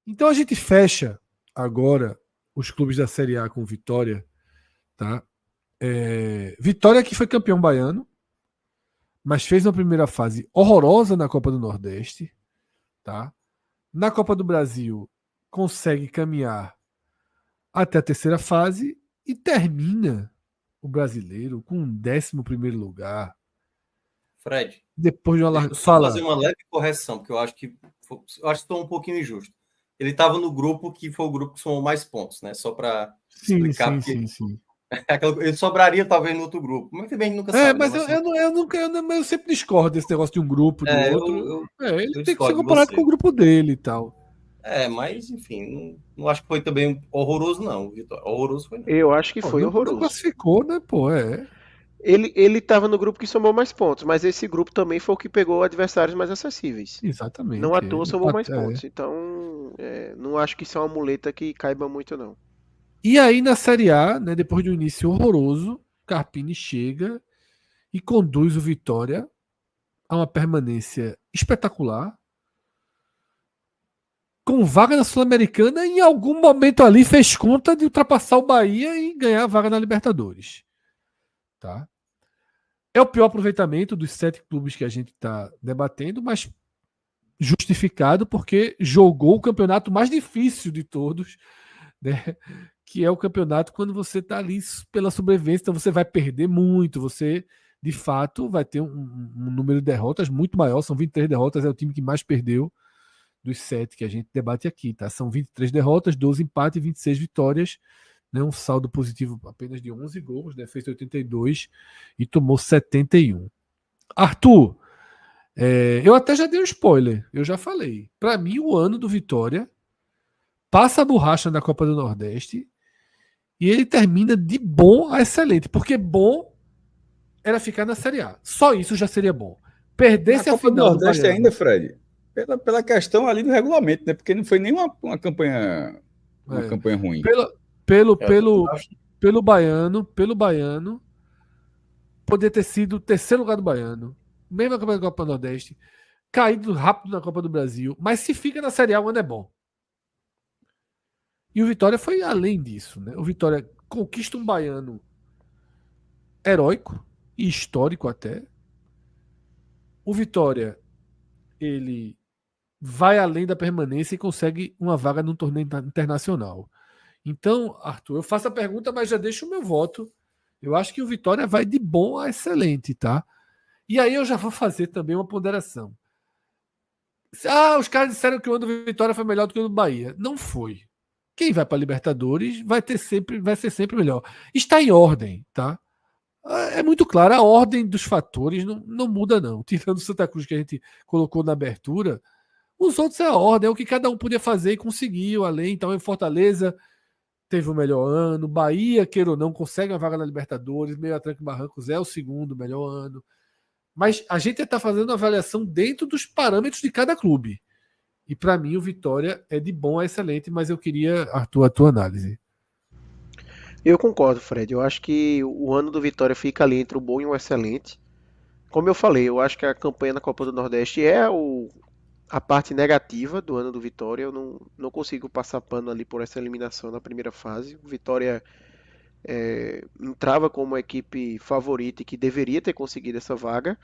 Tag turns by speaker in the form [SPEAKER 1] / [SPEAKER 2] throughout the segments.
[SPEAKER 1] Então a gente fecha agora os clubes da Série A com Vitória, tá? Vitória que foi campeão baiano, mas fez uma primeira fase horrorosa na Copa do Nordeste, tá? Na Copa do Brasil consegue caminhar até a terceira fase e termina o brasileiro com um 11º lugar.
[SPEAKER 2] Fred,
[SPEAKER 1] Depois de uma
[SPEAKER 2] deixa eu só fazer uma leve correção, porque eu acho que estou um pouquinho injusto. Ele estava no grupo que foi o grupo que somou mais pontos, né? Só para explicar.
[SPEAKER 1] Sim.
[SPEAKER 2] Ele sobraria talvez no outro grupo, mas também a gente nunca sabe.
[SPEAKER 1] Mas
[SPEAKER 2] né?
[SPEAKER 1] eu sempre discordo desse negócio de um grupo, do outro. Ele tem que ser comparado com o grupo dele e tal.
[SPEAKER 2] Mas enfim, não acho que foi também horroroso, não, Vitória. Horroroso foi não.
[SPEAKER 3] Eu acho que foi horroroso.
[SPEAKER 1] Não classificou, né, pô?
[SPEAKER 3] Ele estava no grupo que somou mais pontos, mas esse grupo também foi o que pegou adversários mais acessíveis.
[SPEAKER 1] Exatamente.
[SPEAKER 3] Não à toa somou mais pontos. Então, não acho que isso é uma muleta que caiba muito, não.
[SPEAKER 1] E aí, na Série A, né, depois de um início horroroso, Carpini chega e conduz o Vitória a uma permanência espetacular, com vaga na Sul-Americana, e em algum momento ali fez conta de ultrapassar o Bahia e ganhar a vaga na Libertadores. Tá? É o pior aproveitamento dos 7 clubes que a gente está debatendo, mas justificado porque jogou o campeonato mais difícil de todos, né? Que é o campeonato quando você está ali pela sobrevivência, então você vai perder muito, você de fato vai ter um número de derrotas muito maior, são 23 derrotas, é o time que mais perdeu dos 7 que a gente debate aqui, tá? São 23 derrotas, 12 empates e 26 vitórias, né? Um saldo positivo apenas de 11 gols, né? Fez 82 e tomou 71. Arthur, eu até já dei um spoiler, eu já falei. Para mim, o ano do Vitória passa a borracha na Copa do Nordeste e ele termina de bom a excelente, porque bom era ficar na Série A. Só isso já seria bom. Perdesse a final
[SPEAKER 4] do Nordeste
[SPEAKER 1] Baiano,
[SPEAKER 4] ainda, Fred, pela questão ali do regulamento, né? Porque não foi nem uma campanha ruim.
[SPEAKER 1] Pelo Baiano, poderia ter sido o terceiro lugar do Baiano, mesmo campanha da Copa do Nordeste, caído rápido na Copa do Brasil, mas se fica na Série A, o ano é bom. E o Vitória foi além disso, né? O Vitória conquista um baiano heróico e histórico até. O Vitória, ele vai além da permanência e consegue uma vaga num torneio internacional. Então, Arthur, eu faço a pergunta, mas já deixo o meu voto. Eu acho que o Vitória vai de bom a excelente, tá? E aí eu já vou fazer também uma ponderação. Os caras disseram que o ano do Vitória foi melhor do que o do Bahia. Não foi. Quem vai para a Libertadores vai ser sempre melhor. Está em ordem, tá? É muito claro, a ordem dos fatores não muda, não. Tirando o Santa Cruz que a gente colocou na abertura, os outros é a ordem, é o que cada um podia fazer e conseguiu além. Então, em Fortaleza teve o melhor ano, Bahia, queira ou não, consegue uma vaga na Libertadores, Meio a Tranca e Barrancos é o segundo melhor ano. Mas a gente está fazendo uma avaliação dentro dos parâmetros de cada clube. E para mim o Vitória é de bom a excelente, mas eu queria, Arthur, a tua análise.
[SPEAKER 3] Eu concordo, Fred. Eu acho que o ano do Vitória fica ali entre o bom e o excelente. Como eu falei, eu acho que a campanha na Copa do Nordeste é a parte negativa do ano do Vitória. Eu não consigo passar pano ali por essa eliminação na primeira fase. O Vitória entrava como a equipe favorita e que deveria ter conseguido essa vaga.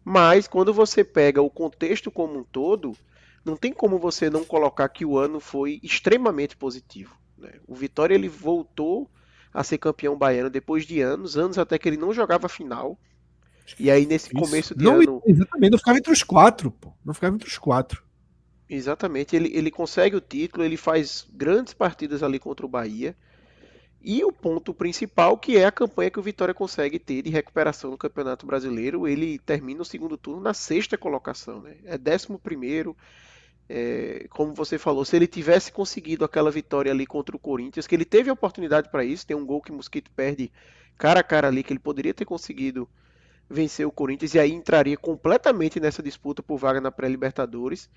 [SPEAKER 3] Mas quando você pega o contexto como um todo, não tem como você não colocar que o ano foi extremamente positivo, né? O Vitória ele voltou a ser campeão baiano depois de anos até que ele não jogava final. E aí nesse começo de ano...
[SPEAKER 1] Exatamente, não ficava entre os 4, pô. Não ficava entre os 4.
[SPEAKER 3] Exatamente, ele consegue o título, ele faz grandes partidas ali contra o Bahia. E o ponto principal, que é a campanha que o Vitória consegue ter de recuperação no Campeonato Brasileiro, ele termina o segundo turno na 6ª colocação, né? É 11º. Como você falou, se ele tivesse conseguido aquela vitória ali contra o Corinthians, que ele teve a oportunidade para isso, tem um gol que o Mosquito perde cara a cara ali, que ele poderia ter conseguido vencer o Corinthians, e aí entraria completamente nessa disputa por vaga na pré-Libertadores.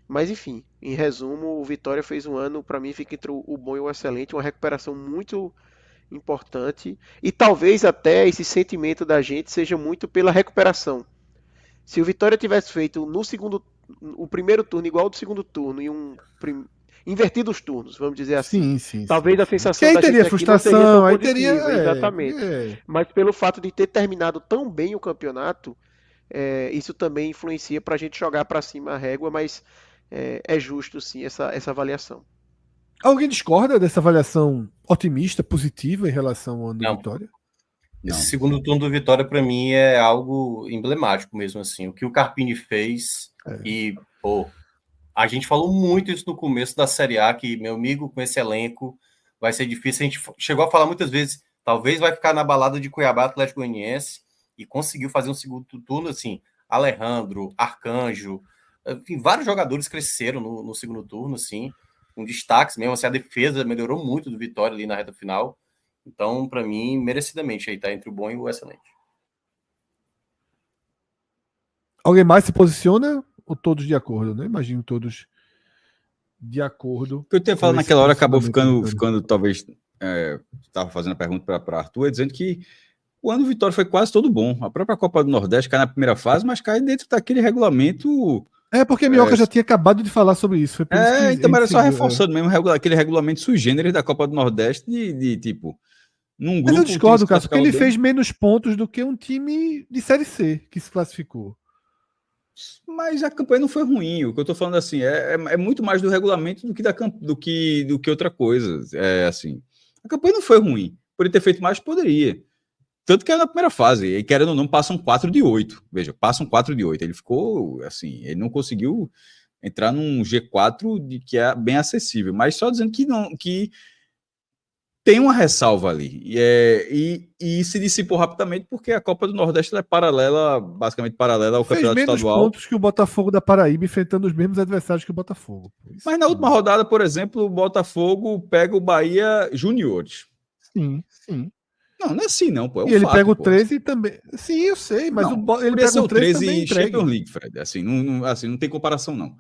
[SPEAKER 3] Mas enfim, em resumo, o Vitória fez um ano, para mim, fica entre o bom e o excelente, uma recuperação muito importante, e talvez até esse sentimento da gente seja muito pela recuperação. Se o Vitória tivesse feito o primeiro turno igual ao do segundo turno invertido os turnos, vamos dizer assim.
[SPEAKER 1] Sim.
[SPEAKER 3] Talvez a sensação
[SPEAKER 1] que aí
[SPEAKER 3] da
[SPEAKER 1] teria
[SPEAKER 3] gente aqui
[SPEAKER 1] frustração,
[SPEAKER 3] não seria tão
[SPEAKER 1] aí
[SPEAKER 3] positiva,
[SPEAKER 1] teria.
[SPEAKER 3] exatamente. Mas pelo fato de ter terminado tão bem o campeonato, isso também influencia para a gente jogar para cima a régua, mas é justo sim essa avaliação.
[SPEAKER 1] Alguém discorda dessa avaliação otimista, positiva em relação ao ano do
[SPEAKER 2] Não.
[SPEAKER 1] Vitória?
[SPEAKER 2] Esse segundo turno do Vitória, para mim, é algo emblemático mesmo, assim. O que o Carpini fez e, a gente falou muito isso no começo da Série A, que, meu amigo, com esse elenco vai ser difícil. A gente chegou a falar muitas vezes, talvez vai ficar na balada de Cuiabá, Atlético Goianiense, e conseguiu fazer um segundo turno, assim, Alejandro, Arcanjo, enfim, vários jogadores cresceram no segundo turno, assim, com destaques mesmo, assim, a defesa melhorou muito do Vitória ali na reta final. Então, para mim, merecidamente aí tá entre o bom e o excelente.
[SPEAKER 1] Alguém mais se posiciona ou todos de acordo, né? Imagino todos de acordo.
[SPEAKER 4] O que eu tinha falado naquela hora acabou ficando talvez. Estava fazendo a pergunta para Arthur, dizendo que o ano do Vitória foi quase todo bom. A própria Copa do Nordeste cai na primeira fase, mas cai dentro daquele regulamento.
[SPEAKER 1] Porque Minhoca já tinha acabado de falar sobre isso. Foi por isso que
[SPEAKER 3] então
[SPEAKER 4] era só reforçando mesmo aquele regulamento sui generis da Copa do Nordeste de tipo. Num grupo,
[SPEAKER 1] mas eu discordo, Cássio, porque ele fez menos pontos do que um time de Série C que se classificou.
[SPEAKER 4] Mas a campanha não foi ruim. O que eu tô falando assim é muito mais do regulamento do que outra coisa. Assim, a campanha não foi ruim. Por ele ter feito mais, poderia. Tanto que era na primeira fase. E querendo ou não, passam 4 de 8. Veja, passam 4 de 8. Ele ficou assim, ele não conseguiu entrar num G4 que é bem acessível. Mas só dizendo que tem uma ressalva ali, e se dissipou rapidamente porque a Copa do Nordeste é basicamente paralela ao campeonato estadual. Fez menos
[SPEAKER 1] pontos que o Botafogo da Paraíba, enfrentando os mesmos adversários que o Botafogo.
[SPEAKER 4] Mas na última rodada, por exemplo, o Botafogo pega o Bahia Juniores.
[SPEAKER 1] Sim.
[SPEAKER 4] Não é assim não, pô. É um
[SPEAKER 1] e ele
[SPEAKER 4] fato,
[SPEAKER 1] pega o 13 também. Sim, eu sei, mas ele pega o 13 também
[SPEAKER 4] Champions League, Fred. Assim, não tem comparação não.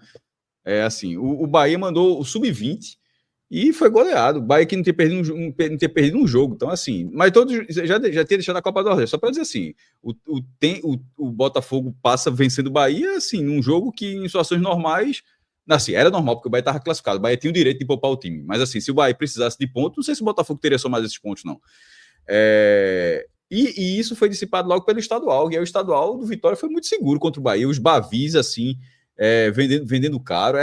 [SPEAKER 4] É assim, o Bahia mandou o Sub-20 e foi goleado. O Bahia que não tinha perdido um jogo. Então, assim, mas todos já tinha deixado a Copa do Nordeste. Só para dizer assim, o Botafogo passa vencendo o Bahia, assim, num jogo que em situações normais, assim, era normal, porque o Bahia estava classificado. O Bahia tinha o direito de poupar o time. Mas, assim, se o Bahia precisasse de pontos, não sei se o Botafogo teria só mais esses pontos, não. E isso foi dissipado logo pelo estadual. E aí o estadual do Vitória foi muito seguro contra o Bahia. Os Bavis, assim, vendendo caro.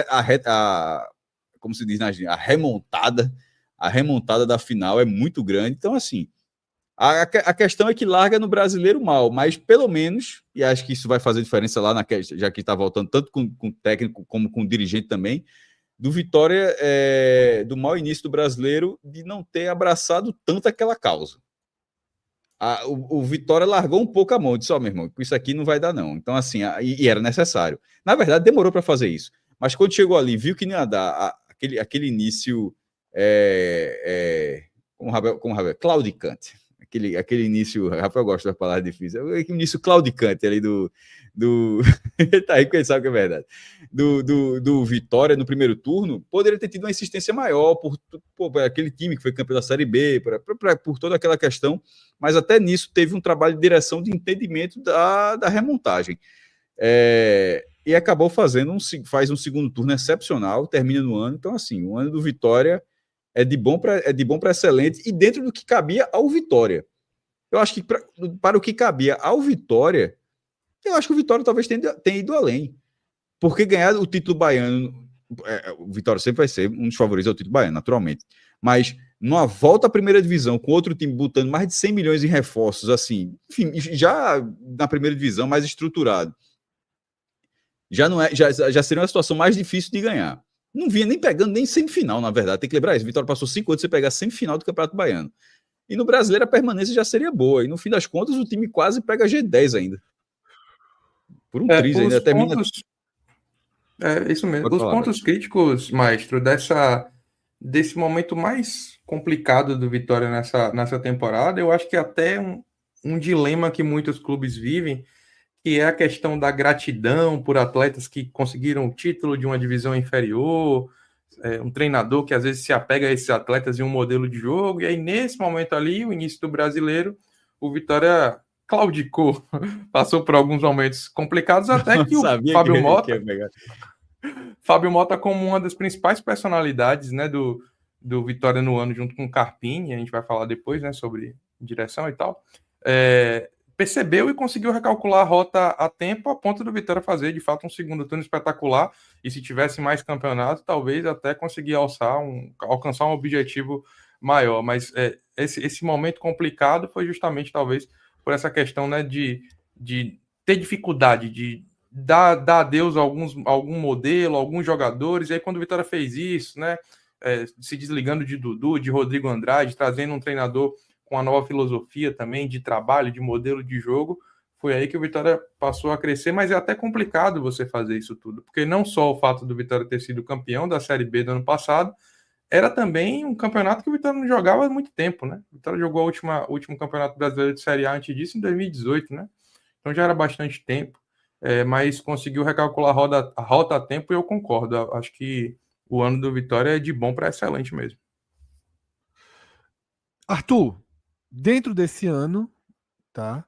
[SPEAKER 4] Como se diz a remontada da final é muito grande. Então, assim, a questão é que larga no brasileiro mal, mas pelo menos, e acho que isso vai fazer diferença lá, já que está voltando tanto com o técnico como com o dirigente também, do Vitória, do mau início do brasileiro, de não ter abraçado tanto aquela causa. O Vitória largou um pouco a mão, disse, meu irmão, isso aqui não vai dar não. Então, assim, e era necessário. Na verdade, demorou para fazer isso. Mas quando chegou ali, viu que não ia dar aquele início como o Ravel, claudicante. Aquele início, Rafael gosta da palavra difícil, aquele início claudicante ali do tá aí porque ele sabe que é verdade, do Vitória no primeiro turno, poderia ter tido uma insistência maior por aquele time que foi campeão da Série B, por toda aquela questão, mas até nisso teve um trabalho de direção, de entendimento da remontagem. E acabou faz um segundo turno excepcional, termina no ano. Então, assim, o ano do Vitória é de bom para excelente e dentro do que cabia ao Vitória. Eu acho que para o que cabia ao Vitória, eu acho que o Vitória talvez tenha ido além. Porque ganhar o título baiano, o Vitória sempre vai ser um dos favoritos ao título baiano, naturalmente. Mas numa volta à primeira divisão, com outro time botando mais de 100 milhões em reforços, assim, enfim, já na primeira divisão, mais estruturado, já seria uma situação mais difícil de ganhar. Não vinha nem pegando nem semifinal, na verdade. Tem que lembrar isso. Vitória passou 5 anos sem pegar semifinal do Campeonato Baiano. E no Brasileiro a permanência já seria boa. E no fim das contas o time quase pega G10 ainda. Por um triz ainda. Termina...
[SPEAKER 5] isso mesmo. Os pontos críticos, Maestro, desse momento mais complicado do Vitória nessa temporada, eu acho que até um dilema que muitos clubes vivem, que é a questão da gratidão por atletas que conseguiram o título de uma divisão inferior, um treinador que às vezes se apega a esses atletas em um modelo de jogo, e aí nesse momento ali, o início do Brasileiro, o Vitória claudicou, passou por alguns momentos complicados, até que o Fábio Mota... Fábio Mota como uma das principais personalidades, né, do Vitória no ano, junto com o Carpini, a gente vai falar depois, né, sobre direção e tal, percebeu e conseguiu recalcular a rota a tempo, a ponto do Vitória fazer, de fato, um segundo turno espetacular, e se tivesse mais campeonato, talvez até conseguir alcançar um objetivo maior, mas esse momento complicado foi justamente, talvez, por essa questão, né, de ter dificuldade de dar adeus a algum modelo, alguns jogadores, e aí quando o Vitória fez isso, né, se desligando de Dudu, de Rodrigo Andrade, trazendo um treinador com a nova filosofia também de trabalho, de modelo de jogo, foi aí que o Vitória passou a crescer, mas é até complicado você fazer isso tudo, porque não só o fato do Vitória ter sido campeão da Série B do ano passado, era também um campeonato que o Vitória não jogava há muito tempo, né? O Vitória jogou o último campeonato brasileiro de Série A antes disso, em 2018, né? Então já era bastante tempo, mas conseguiu recalcular a rota a tempo e eu concordo. Acho que o ano do Vitória é de bom para excelente mesmo.
[SPEAKER 1] Arthur, dentro desse ano, tá?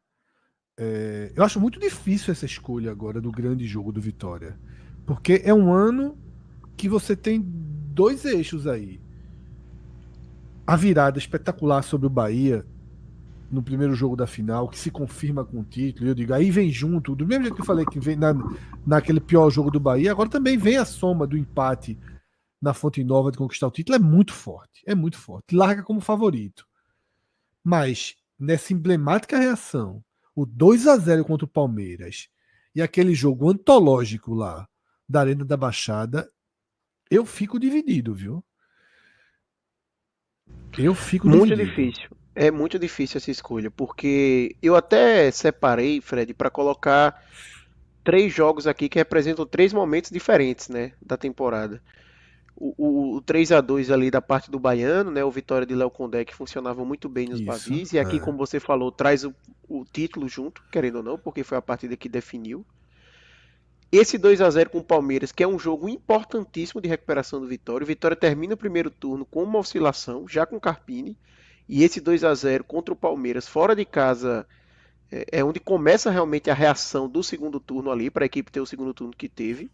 [SPEAKER 1] Eu acho muito difícil essa escolha agora do grande jogo do Vitória. Porque é um ano que você tem 2 eixos aí. A virada espetacular sobre o Bahia no primeiro jogo da final, que se confirma com o título, eu digo, aí vem junto, do mesmo jeito que eu falei que vem naquele pior jogo do Bahia, agora também vem a soma do empate na Fonte Nova de conquistar o título, é muito forte, larga como favorito. Mas, nessa emblemática reação, o 2-0 contra o Palmeiras e aquele jogo antológico lá da Arena da Baixada, eu fico dividido, viu? Eu fico
[SPEAKER 3] muito
[SPEAKER 1] dividido.
[SPEAKER 3] Difícil. É muito difícil essa escolha, porque eu até separei, Fred, para colocar 3 jogos aqui que representam 3 momentos diferentes, né, da temporada. O 3-2 ali da parte do Baiano, né, o Vitória de Léo Condé, que funcionava muito bem nos Bavis, e aqui, como você falou, traz o título junto, querendo ou não, porque foi a partida que definiu. Esse 2-0 com o Palmeiras, que é um jogo importantíssimo de recuperação do Vitória. O Vitória termina o primeiro turno com uma oscilação, já com Carpini. E esse 2-0 contra o Palmeiras, fora de casa, é onde começa realmente a reação do segundo turno ali, para a equipe ter o segundo turno que teve.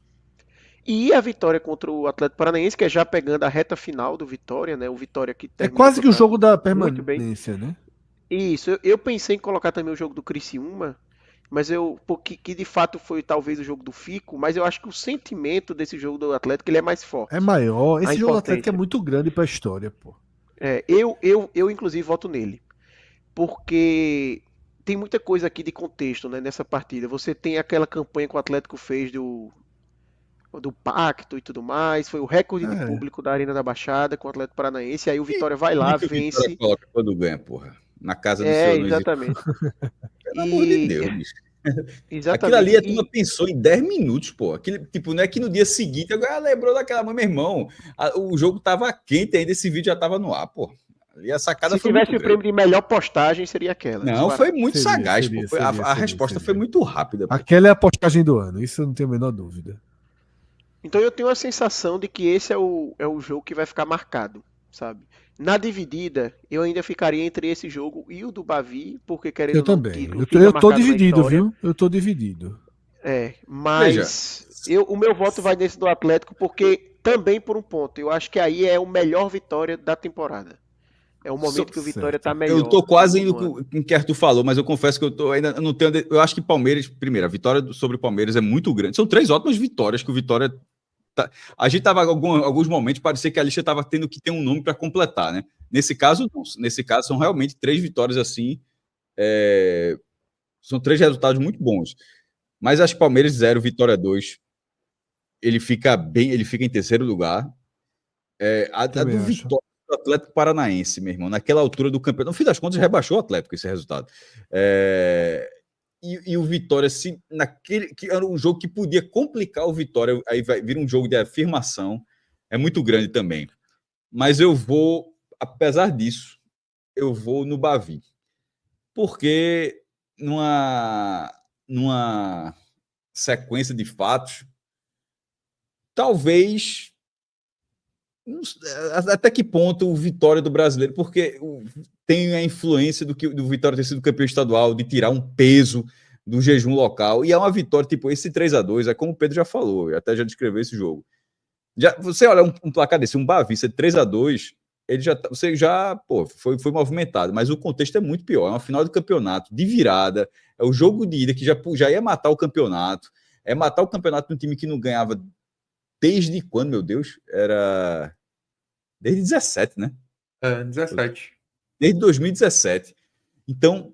[SPEAKER 3] E a vitória contra o Atlético Paranaense, que é já pegando a reta final do Vitória, né? O Vitória que
[SPEAKER 1] é quase que o jogo da permanência, né?
[SPEAKER 3] Isso, eu pensei em colocar também o jogo do Criciúma, mas que de fato foi talvez o jogo do Fico, mas eu acho que o sentimento desse jogo do Atlético ele é mais forte.
[SPEAKER 1] É maior. Esse jogo do Atlético é muito grande para a história, pô.
[SPEAKER 3] Eu inclusive voto nele, porque tem muita coisa aqui de contexto, né, nessa partida. Você tem aquela campanha que o Atlético fez do pacto e tudo mais, foi o recorde de público da Arena da Baixada com o Atlético Paranaense, aí o Vitória vai lá, vence. O Vitória
[SPEAKER 4] coloca quando ganha, porra. Na casa do senhor.
[SPEAKER 3] Exatamente.
[SPEAKER 4] Pelo amor de Deus, bicho.
[SPEAKER 3] Exatamente.
[SPEAKER 4] Aquilo ali a turma pensou em 10 minutos, pô. Aquele, tipo, não é que no dia seguinte, agora lembrou daquela, meu irmão, o jogo tava quente ainda, esse vídeo já tava no ar, pô. Ali a sacada
[SPEAKER 3] Se tivesse o prêmio de melhor postagem, seria aquela.
[SPEAKER 4] Não, foi muito sagaz, pô. A resposta foi muito rápida. Pô.
[SPEAKER 1] Aquela é a postagem do ano, isso eu não tenho a menor dúvida.
[SPEAKER 3] Então eu tenho a sensação de que esse é o jogo que vai ficar marcado, sabe? Na dividida, eu ainda ficaria entre esse jogo e o do Bavi, porque querendo
[SPEAKER 1] eu também. Eu tô dividido, viu? Eu tô dividido.
[SPEAKER 3] Mas o meu voto vai nesse do Atlético, porque também por um ponto. Eu acho que aí é o melhor Vitória da temporada. É o momento que o Vitória tá melhor.
[SPEAKER 4] Eu tô quase indo com o que Arthur falou, mas eu confesso que eu não tenho. Eu acho que Palmeiras, primeiro, a vitória sobre o Palmeiras é muito grande. São 3 ótimas vitórias que o Vitória. A gente tava alguns momentos, parecia que a lista estava tendo que ter um nome para completar, né? Nesse caso, não. Nesse caso, são realmente 3 vitórias assim. São 3 resultados muito bons. Mas acho que Palmeiras 0, Vitória 2. Ele fica em terceiro lugar. A do Vitória do Atlético Paranaense, meu irmão, naquela altura do campeonato. No fim das contas, rebaixou o Atlético esse resultado. E o Vitória, que era um jogo que podia complicar o Vitória, aí vai vir um jogo de afirmação, é muito grande também. Mas eu vou, apesar disso, eu vou no Bavi. Porque numa sequência de fatos, talvez, até que ponto o Vitória do brasileiro, porque tem a influência do Vitória ter sido campeão estadual, de tirar um peso do jejum local, e é uma vitória, tipo, esse 3-2, é como o Pedro já falou, até já descreveu esse jogo, Você olha um placar desse, um Bavi, ser 3-2, você já foi movimentado, mas o contexto é muito pior. É uma final de campeonato, de virada, é o jogo de ida que já ia matar o campeonato, é matar o campeonato de um time que não ganhava desde quando, meu Deus? Era desde 17, né?
[SPEAKER 5] 17.
[SPEAKER 4] Desde 2017. Então,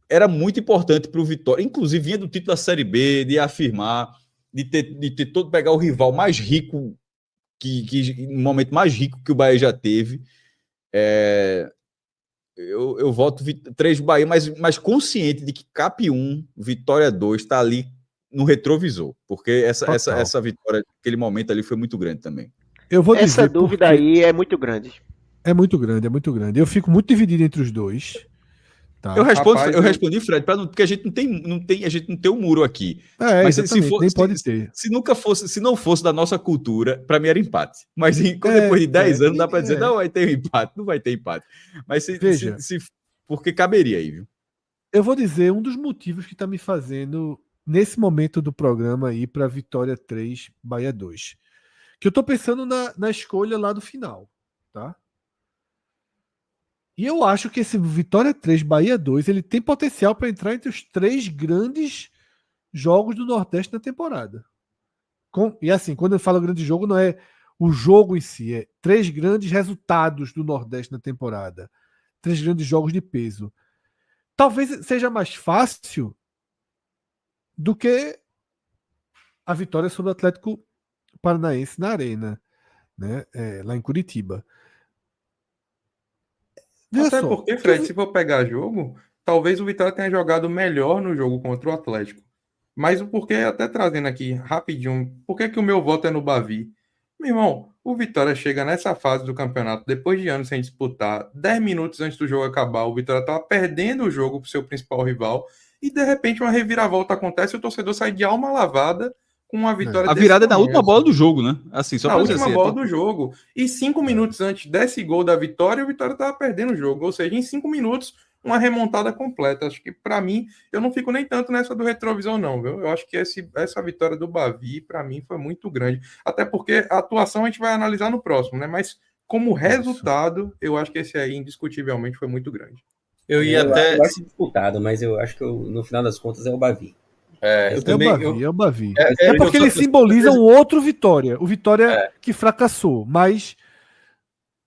[SPEAKER 4] era muito importante para o Vitória, inclusive vinha do título da Série B, de afirmar, de ter todo, pegar o rival mais rico, no momento mais rico que o Bahia já teve. Eu voto 3 Bahia, mas consciente de que CAP 1, Vitória 2 está ali no retrovisor, porque essa vitória, aquele momento ali foi muito grande também.
[SPEAKER 1] Eu vou
[SPEAKER 3] Essa
[SPEAKER 1] dizer
[SPEAKER 3] dúvida aí é muito grande.
[SPEAKER 1] É muito grande, é muito grande. Eu fico muito dividido entre os dois. Tá?
[SPEAKER 4] Eu respondi, Fred, porque a gente não tem um muro aqui. Mas se não fosse da nossa cultura, para mim era empate. Mas depois de 10 anos dá para dizer, não vai ter empate, não vai ter empate. Mas porque caberia aí, viu?
[SPEAKER 1] Eu vou dizer um dos motivos que está me fazendo, nesse momento do programa, ir para Vitória 3, Bahia 2. Que eu estou pensando na escolha lá do final, tá? E eu acho que esse Vitória 3, Bahia 2, ele tem potencial para entrar entre os 3 grandes jogos do Nordeste na temporada. E assim, quando eu falo grande jogo, não é o jogo em si, é 3 grandes resultados do Nordeste na temporada. 3 grandes jogos de peso. Talvez seja mais fácil do que a vitória sobre o Atlético Paranaense na Arena, né? Lá em Curitiba.
[SPEAKER 5] Até porque, Fred, se for pegar jogo, talvez o Vitória tenha jogado melhor no jogo contra o Atlético. Mas o porquê, até trazendo aqui rapidinho, por que o meu voto é no Bavi? Meu irmão, o Vitória chega nessa fase do campeonato, depois de anos sem disputar, 10 minutos antes do jogo acabar, o Vitória estava perdendo o jogo para o seu principal rival, e de repente uma reviravolta acontece e o torcedor sai de alma lavada com uma vitória.
[SPEAKER 4] A virada é na última bola do jogo, né? Assim, só
[SPEAKER 5] na última bola do jogo. E 5 minutos antes desse gol da Vitória, o Vitória estava perdendo o jogo. Ou seja, em 5 minutos, uma remontada completa. Acho que, para mim, eu não fico nem tanto nessa do retrovisão, não, viu? Eu acho que essa vitória do Bavi, para mim, foi muito grande. Até porque a atuação a gente vai analisar no próximo, né? Mas como resultado, eu acho que esse aí, indiscutivelmente, foi muito grande.
[SPEAKER 2] Eu
[SPEAKER 6] acho disputado, mas eu acho que no final das contas é o Bavi.
[SPEAKER 1] É o Bavi. É porque ele simboliza um outro Vitória. O Vitória que fracassou, mas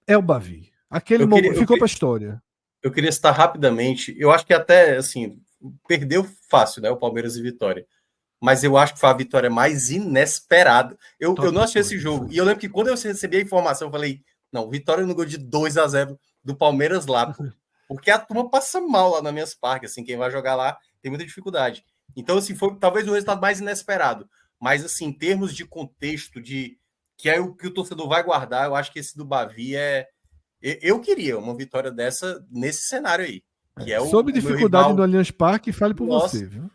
[SPEAKER 1] é o Bavi. Aquele momento ficou para a história.
[SPEAKER 2] Eu queria citar rapidamente, eu acho que até, assim, perdeu fácil, né, o Palmeiras e Vitória. Mas eu acho que foi a vitória mais inesperada. Eu não achei esse jogo. E eu lembro que quando eu recebi a informação, eu falei, não, Vitória no gol de 2-0 do Palmeiras lá, pô. Porque a turma passa mal lá na Minhas Parques, assim, quem vai jogar lá tem muita dificuldade. Então, assim, foi talvez o resultado mais inesperado. Mas, assim, em termos de contexto, que é o que o torcedor vai guardar, eu acho que esse do Bavi é... Eu queria uma vitória dessa nesse cenário aí. Que é
[SPEAKER 1] Sob dificuldade no Allianz Parque, fale por você, viu?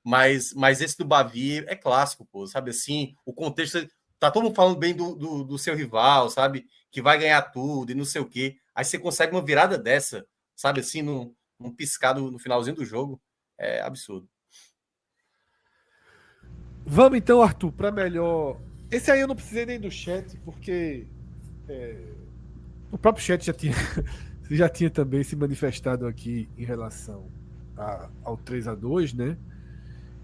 [SPEAKER 2] Mas esse do Bavi é clássico, pô. Sabe assim, o contexto... Tá todo mundo falando bem do seu rival, sabe? Que vai ganhar tudo e não sei o quê. Aí você consegue uma virada dessa, sabe assim, num piscado no finalzinho do jogo. É absurdo.
[SPEAKER 1] Vamos então, Arthur, para melhor. Esse aí eu não precisei nem do chat, porque o próprio chat já tinha também se manifestado aqui em relação ao 3-2, né?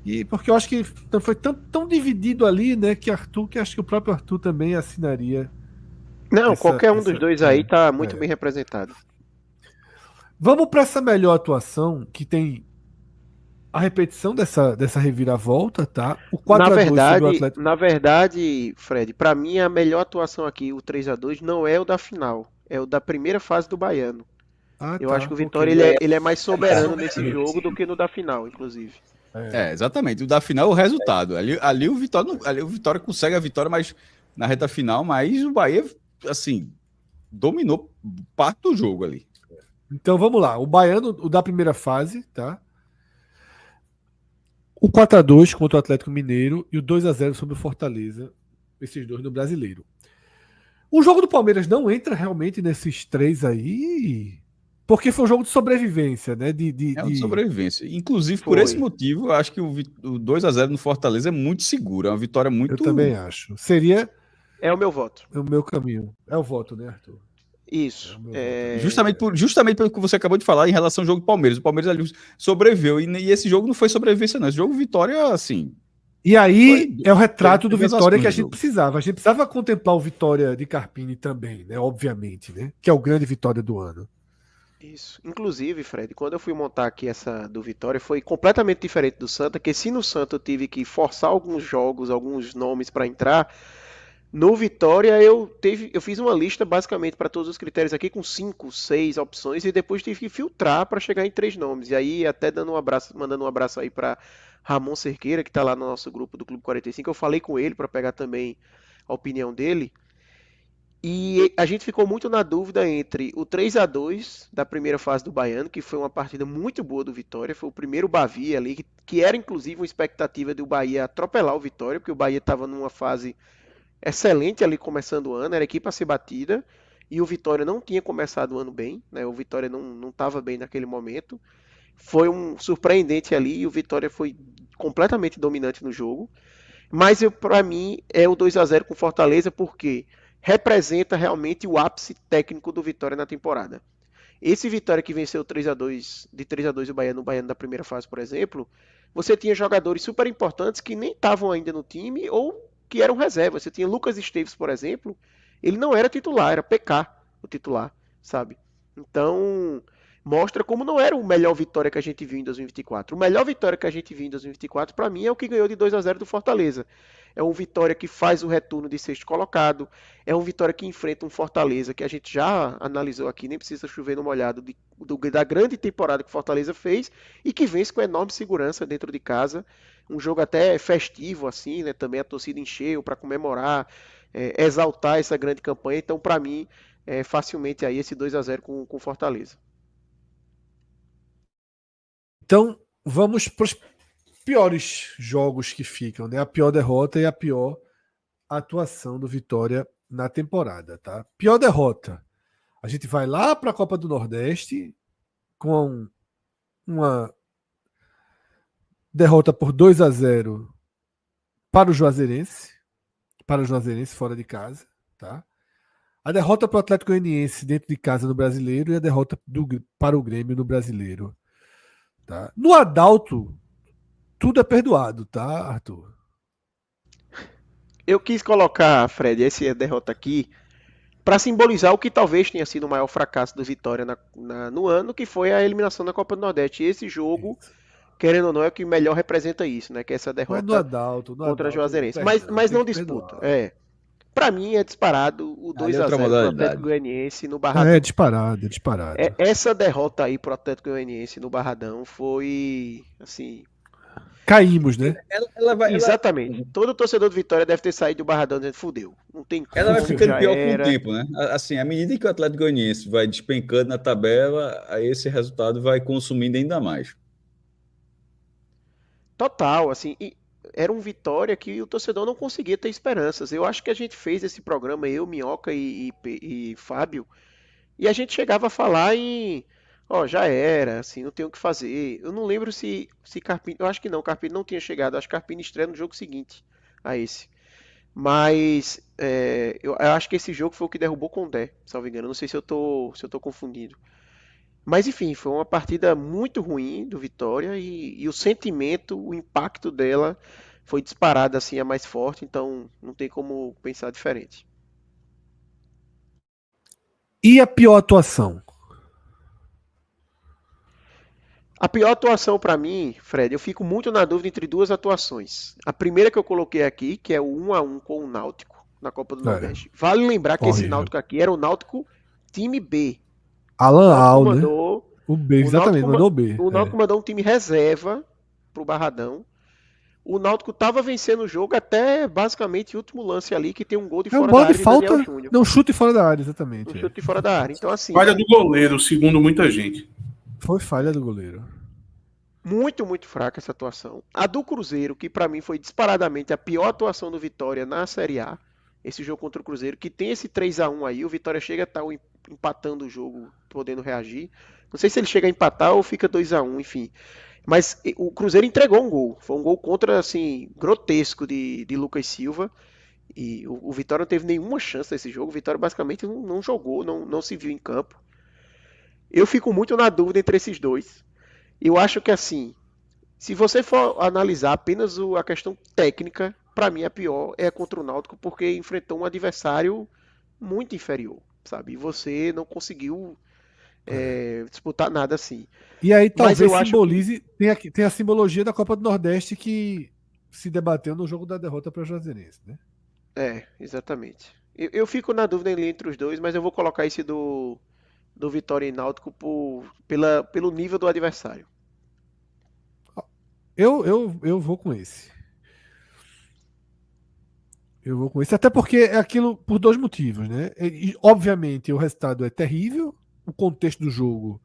[SPEAKER 1] E porque eu acho que foi tão dividido ali, né? Que acho que o próprio Arthur também assinaria.
[SPEAKER 3] Não, qualquer um dos dois aí tá muito bem representado.
[SPEAKER 1] Vamos para essa melhor atuação que tem a repetição dessa reviravolta, tá? O 4-2
[SPEAKER 3] na verdade, Fred, para mim a melhor atuação aqui, o 3-2, não é o da final, é o da primeira fase do Baiano. Eu acho que o Vitória ele é mais soberano nesse jogo do que no da final, inclusive.
[SPEAKER 4] Exatamente. O da final é o resultado. Ali o Vitória consegue a vitória, mas na reta final, mas o Bahia, assim, dominou parte do jogo ali.
[SPEAKER 1] Então vamos lá. O Baiano, o da primeira fase, tá? O 4-2 contra o Atlético Mineiro e o 2-0 sobre o Fortaleza. Esses dois no Brasileiro. O jogo do Palmeiras não entra realmente nesses 3 aí Porque foi um jogo de sobrevivência, né?
[SPEAKER 4] É um de sobrevivência. Inclusive, por
[SPEAKER 3] Foi.
[SPEAKER 4] esse motivo, eu acho que o 2-0 no Fortaleza é muito seguro. É uma vitória muito.
[SPEAKER 1] Eu também acho. Seria
[SPEAKER 3] É o meu voto.
[SPEAKER 1] o meu caminho. É o voto, né, Arthur?
[SPEAKER 3] Isso.
[SPEAKER 1] É o meu voto.
[SPEAKER 4] Justamente pelo que você acabou de falar em relação ao jogo do Palmeiras. O Palmeiras ali sobreviveu. E esse jogo não foi sobrevivência, não. Esse jogo, vitória, assim.
[SPEAKER 1] E aí
[SPEAKER 4] Foi-
[SPEAKER 1] é o retrato do
[SPEAKER 4] teve as
[SPEAKER 1] Vitória
[SPEAKER 4] ações
[SPEAKER 1] que a
[SPEAKER 4] do
[SPEAKER 1] gente
[SPEAKER 4] jogo.
[SPEAKER 1] precisava. A gente precisava contemplar o Vitória de Carpini também, né? Obviamente, né? Que é o grande Vitória do ano.
[SPEAKER 3] Isso. Inclusive, Fred, quando eu fui montar aqui essa do Vitória, foi completamente diferente do Santa, que se no Santa eu tive que forçar alguns jogos, alguns nomes para entrar, no Vitória eu fiz uma lista basicamente para todos os critérios aqui com 5, 6 opções e depois tive que filtrar para chegar em 3 nomes. E aí até dando um abraço, mandando um abraço aí para Ramon Cerqueira, que está lá no nosso grupo do Clube 45. Eu falei com ele para pegar também a opinião dele. E a gente ficou muito na dúvida entre o 3-2 da primeira fase do Baiano, que foi uma partida muito boa do Vitória, foi o primeiro Bavi ali, que era inclusive uma expectativa do Bahia atropelar o Vitória, porque o Bahia estava numa fase excelente ali começando o ano, era equipe a ser batida, e o Vitória não tinha começado o ano bem, né? O Vitória não estava bem naquele momento. Foi um surpreendente ali, e o Vitória foi completamente dominante no jogo. Mas para mim é o 2-0 com Fortaleza, porque representa realmente o ápice técnico do Vitória na temporada. Esse Vitória que venceu 3-2 de 3-2 o Baiano da primeira fase, por exemplo, você tinha jogadores super importantes que nem estavam ainda no time ou que eram reservas. Você tinha Lucas Esteves, por exemplo, ele não era titular, era PK o titular, sabe? Então, mostra como não era o melhor Vitória que a gente viu em 2024. O melhor Vitória que a gente viu em 2024, para mim, é o que ganhou de 2-0 do Fortaleza. É um Vitória que faz o retorno de sexto colocado, é um Vitória que enfrenta um Fortaleza que a gente já analisou aqui, nem precisa chover no molhado da grande temporada que o Fortaleza fez e que vence com enorme segurança dentro de casa. Um jogo até festivo, assim, né? Também a torcida encheu para comemorar, exaltar essa grande campanha. Então, para mim, facilmente aí esse 2-0 com Fortaleza.
[SPEAKER 1] Então, vamos para os piores jogos que ficam, né? A pior derrota e a pior atuação do Vitória na temporada, tá? Pior derrota. A gente vai lá para a Copa do Nordeste com uma derrota por 2-0 para o Juazeirense fora de casa, tá? A derrota para o Atlético Goianiense dentro de casa no Brasileiro e a derrota para o Grêmio no Brasileiro, tá? No Adalto, tudo é perdoado, tá, Arthur?
[SPEAKER 3] Eu quis colocar, Fred, essa derrota aqui para simbolizar o que talvez tenha sido o maior fracasso do Vitória no ano, que foi a eliminação da Copa do Nordeste. E esse jogo, querendo ou não, é o que melhor representa isso, né? Que é essa derrota
[SPEAKER 1] no Adalto,
[SPEAKER 3] contra a Juazeirense.
[SPEAKER 1] Perdão,
[SPEAKER 3] mas não
[SPEAKER 1] tem que
[SPEAKER 3] disputa.
[SPEAKER 1] perdoar.
[SPEAKER 3] Para mim é disparado o
[SPEAKER 4] Ali é outra
[SPEAKER 3] 2-0 pro
[SPEAKER 4] modalidade.
[SPEAKER 3] Atlético Goianiense no Barradão.
[SPEAKER 1] É disparado, é disparado.
[SPEAKER 3] Essa derrota aí pro Atlético Goianiense no Barradão foi, assim...
[SPEAKER 1] Caímos, né?
[SPEAKER 3] Exatamente. Todo torcedor do Vitória deve ter saído do Barradão dizendo, fudeu. Não tem como,
[SPEAKER 4] Ela vai ficando
[SPEAKER 3] já
[SPEAKER 4] pior
[SPEAKER 3] era.
[SPEAKER 4] com o tempo, né? Assim, à medida que o Atlético Goianiense vai despencando na tabela, aí esse resultado vai consumindo ainda mais.
[SPEAKER 3] Total, assim, era um Vitória que o torcedor não conseguia ter esperanças. Eu acho que a gente fez esse programa, eu, Minhoca e Fábio, e a gente chegava a falar em, ó, já era, assim, não tem o que fazer. Eu não lembro se Carpini, eu acho que não, Carpini não tinha chegado, acho que Carpini estreia no jogo seguinte a esse. Mas eu acho que esse jogo foi o que derrubou o Condé, salvo engano. Não sei se eu tô confundindo. Mas enfim, foi uma partida muito ruim do Vitória e o sentimento, o impacto dela foi disparado assim, a mais forte, então não tem como pensar diferente.
[SPEAKER 1] E a pior atuação?
[SPEAKER 3] A pior atuação para mim, Fred, eu fico muito na dúvida entre duas atuações. A primeira que eu coloquei aqui, que é o 1-1 com o Náutico na Copa do Nordeste. Vale lembrar que esse Náutico aqui era o Náutico time B.
[SPEAKER 1] Alan Al, né?
[SPEAKER 3] Mandou
[SPEAKER 1] o B, exatamente, mandou o B.
[SPEAKER 3] O Náutico mandou um time reserva pro Barradão. O Náutico tava vencendo o jogo até basicamente o último lance ali, que tem um gol de fora da área de
[SPEAKER 1] falta,
[SPEAKER 3] Daniel Júnior.
[SPEAKER 1] não, chute fora da área, exatamente.
[SPEAKER 3] Um chute de fora da área. Então, assim,
[SPEAKER 7] falha do goleiro, segundo muita gente.
[SPEAKER 1] Foi falha do goleiro.
[SPEAKER 3] Muito, muito fraca essa atuação. A do Cruzeiro, que pra mim foi disparadamente a pior atuação do Vitória na Série A. Esse jogo contra o Cruzeiro, que tem esse 3-1 aí, o Vitória chega a estar empatando o jogo, podendo reagir. Não sei se ele chega a empatar ou fica 2-1, enfim. Mas o Cruzeiro entregou um gol. Foi um gol contra, assim, grotesco de Lucas Silva. E o Vitória não teve nenhuma chance nesse jogo. O Vitória basicamente não jogou, não se viu em campo. Eu fico muito na dúvida entre esses dois. Eu acho que, assim, se você for analisar apenas a questão técnica, para mim a pior é contra o Náutico, porque enfrentou um adversário muito inferior, sabe? E você não conseguiu disputar nada assim.
[SPEAKER 1] E aí
[SPEAKER 3] Mas
[SPEAKER 1] talvez
[SPEAKER 3] eu acho
[SPEAKER 1] simbolize, tem a simbologia da Copa do Nordeste que se debateu no jogo da derrota para o Juazeirense, né?
[SPEAKER 3] Exatamente. Eu fico na dúvida entre os dois, mas eu vou colocar esse do Vitória e Náutico pelo nível do adversário.
[SPEAKER 1] Eu vou com esse. Eu vou com esse. Até porque é aquilo por dois motivos, né? E, obviamente, o resultado é terrível. O contexto do jogo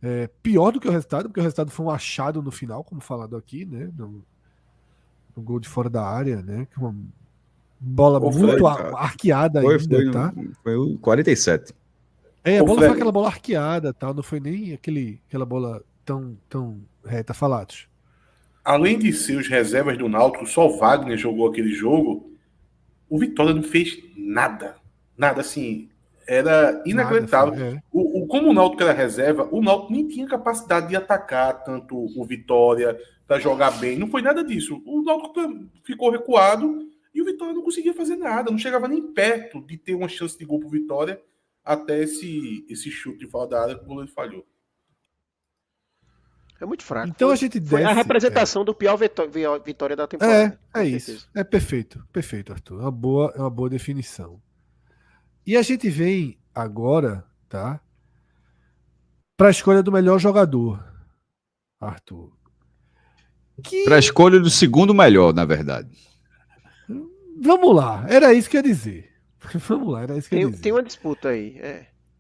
[SPEAKER 1] é pior do que o resultado, porque o resultado foi um achado no final, como falado aqui, né? No gol de fora da área, né? Uma bola muito arqueada ainda, tá?
[SPEAKER 4] Foi o 47.
[SPEAKER 1] A bola foi aquela bola arqueada, tá? Não foi nem aquela bola tão reta. Falados.
[SPEAKER 7] Além de ser os reservas do Náutico, só o Wagner jogou aquele jogo. O Vitória não fez nada. Nada, assim, era inacreditável. Como o Náutico era reserva, o Náutico nem tinha capacidade de atacar tanto o Vitória para jogar bem. Não foi nada disso. O Náutico ficou recuado e o Vitória não conseguia fazer nada. Não chegava nem perto de ter uma chance de gol pro Vitória até esse chute de fora da área que o goleiro falhou.
[SPEAKER 3] É muito fraco.
[SPEAKER 1] Então a gente
[SPEAKER 3] foi a representação do pior Vitória da temporada.
[SPEAKER 1] É isso. É perfeito, Arthur. É uma boa definição. E a gente vem agora, tá? Para a escolha do melhor jogador, Arthur.
[SPEAKER 4] Para a escolha do segundo melhor, na verdade.
[SPEAKER 1] Vamos lá, era isso que eu ia dizer. Vamos lá, era isso que eu ia dizer.
[SPEAKER 3] Tem uma disputa aí.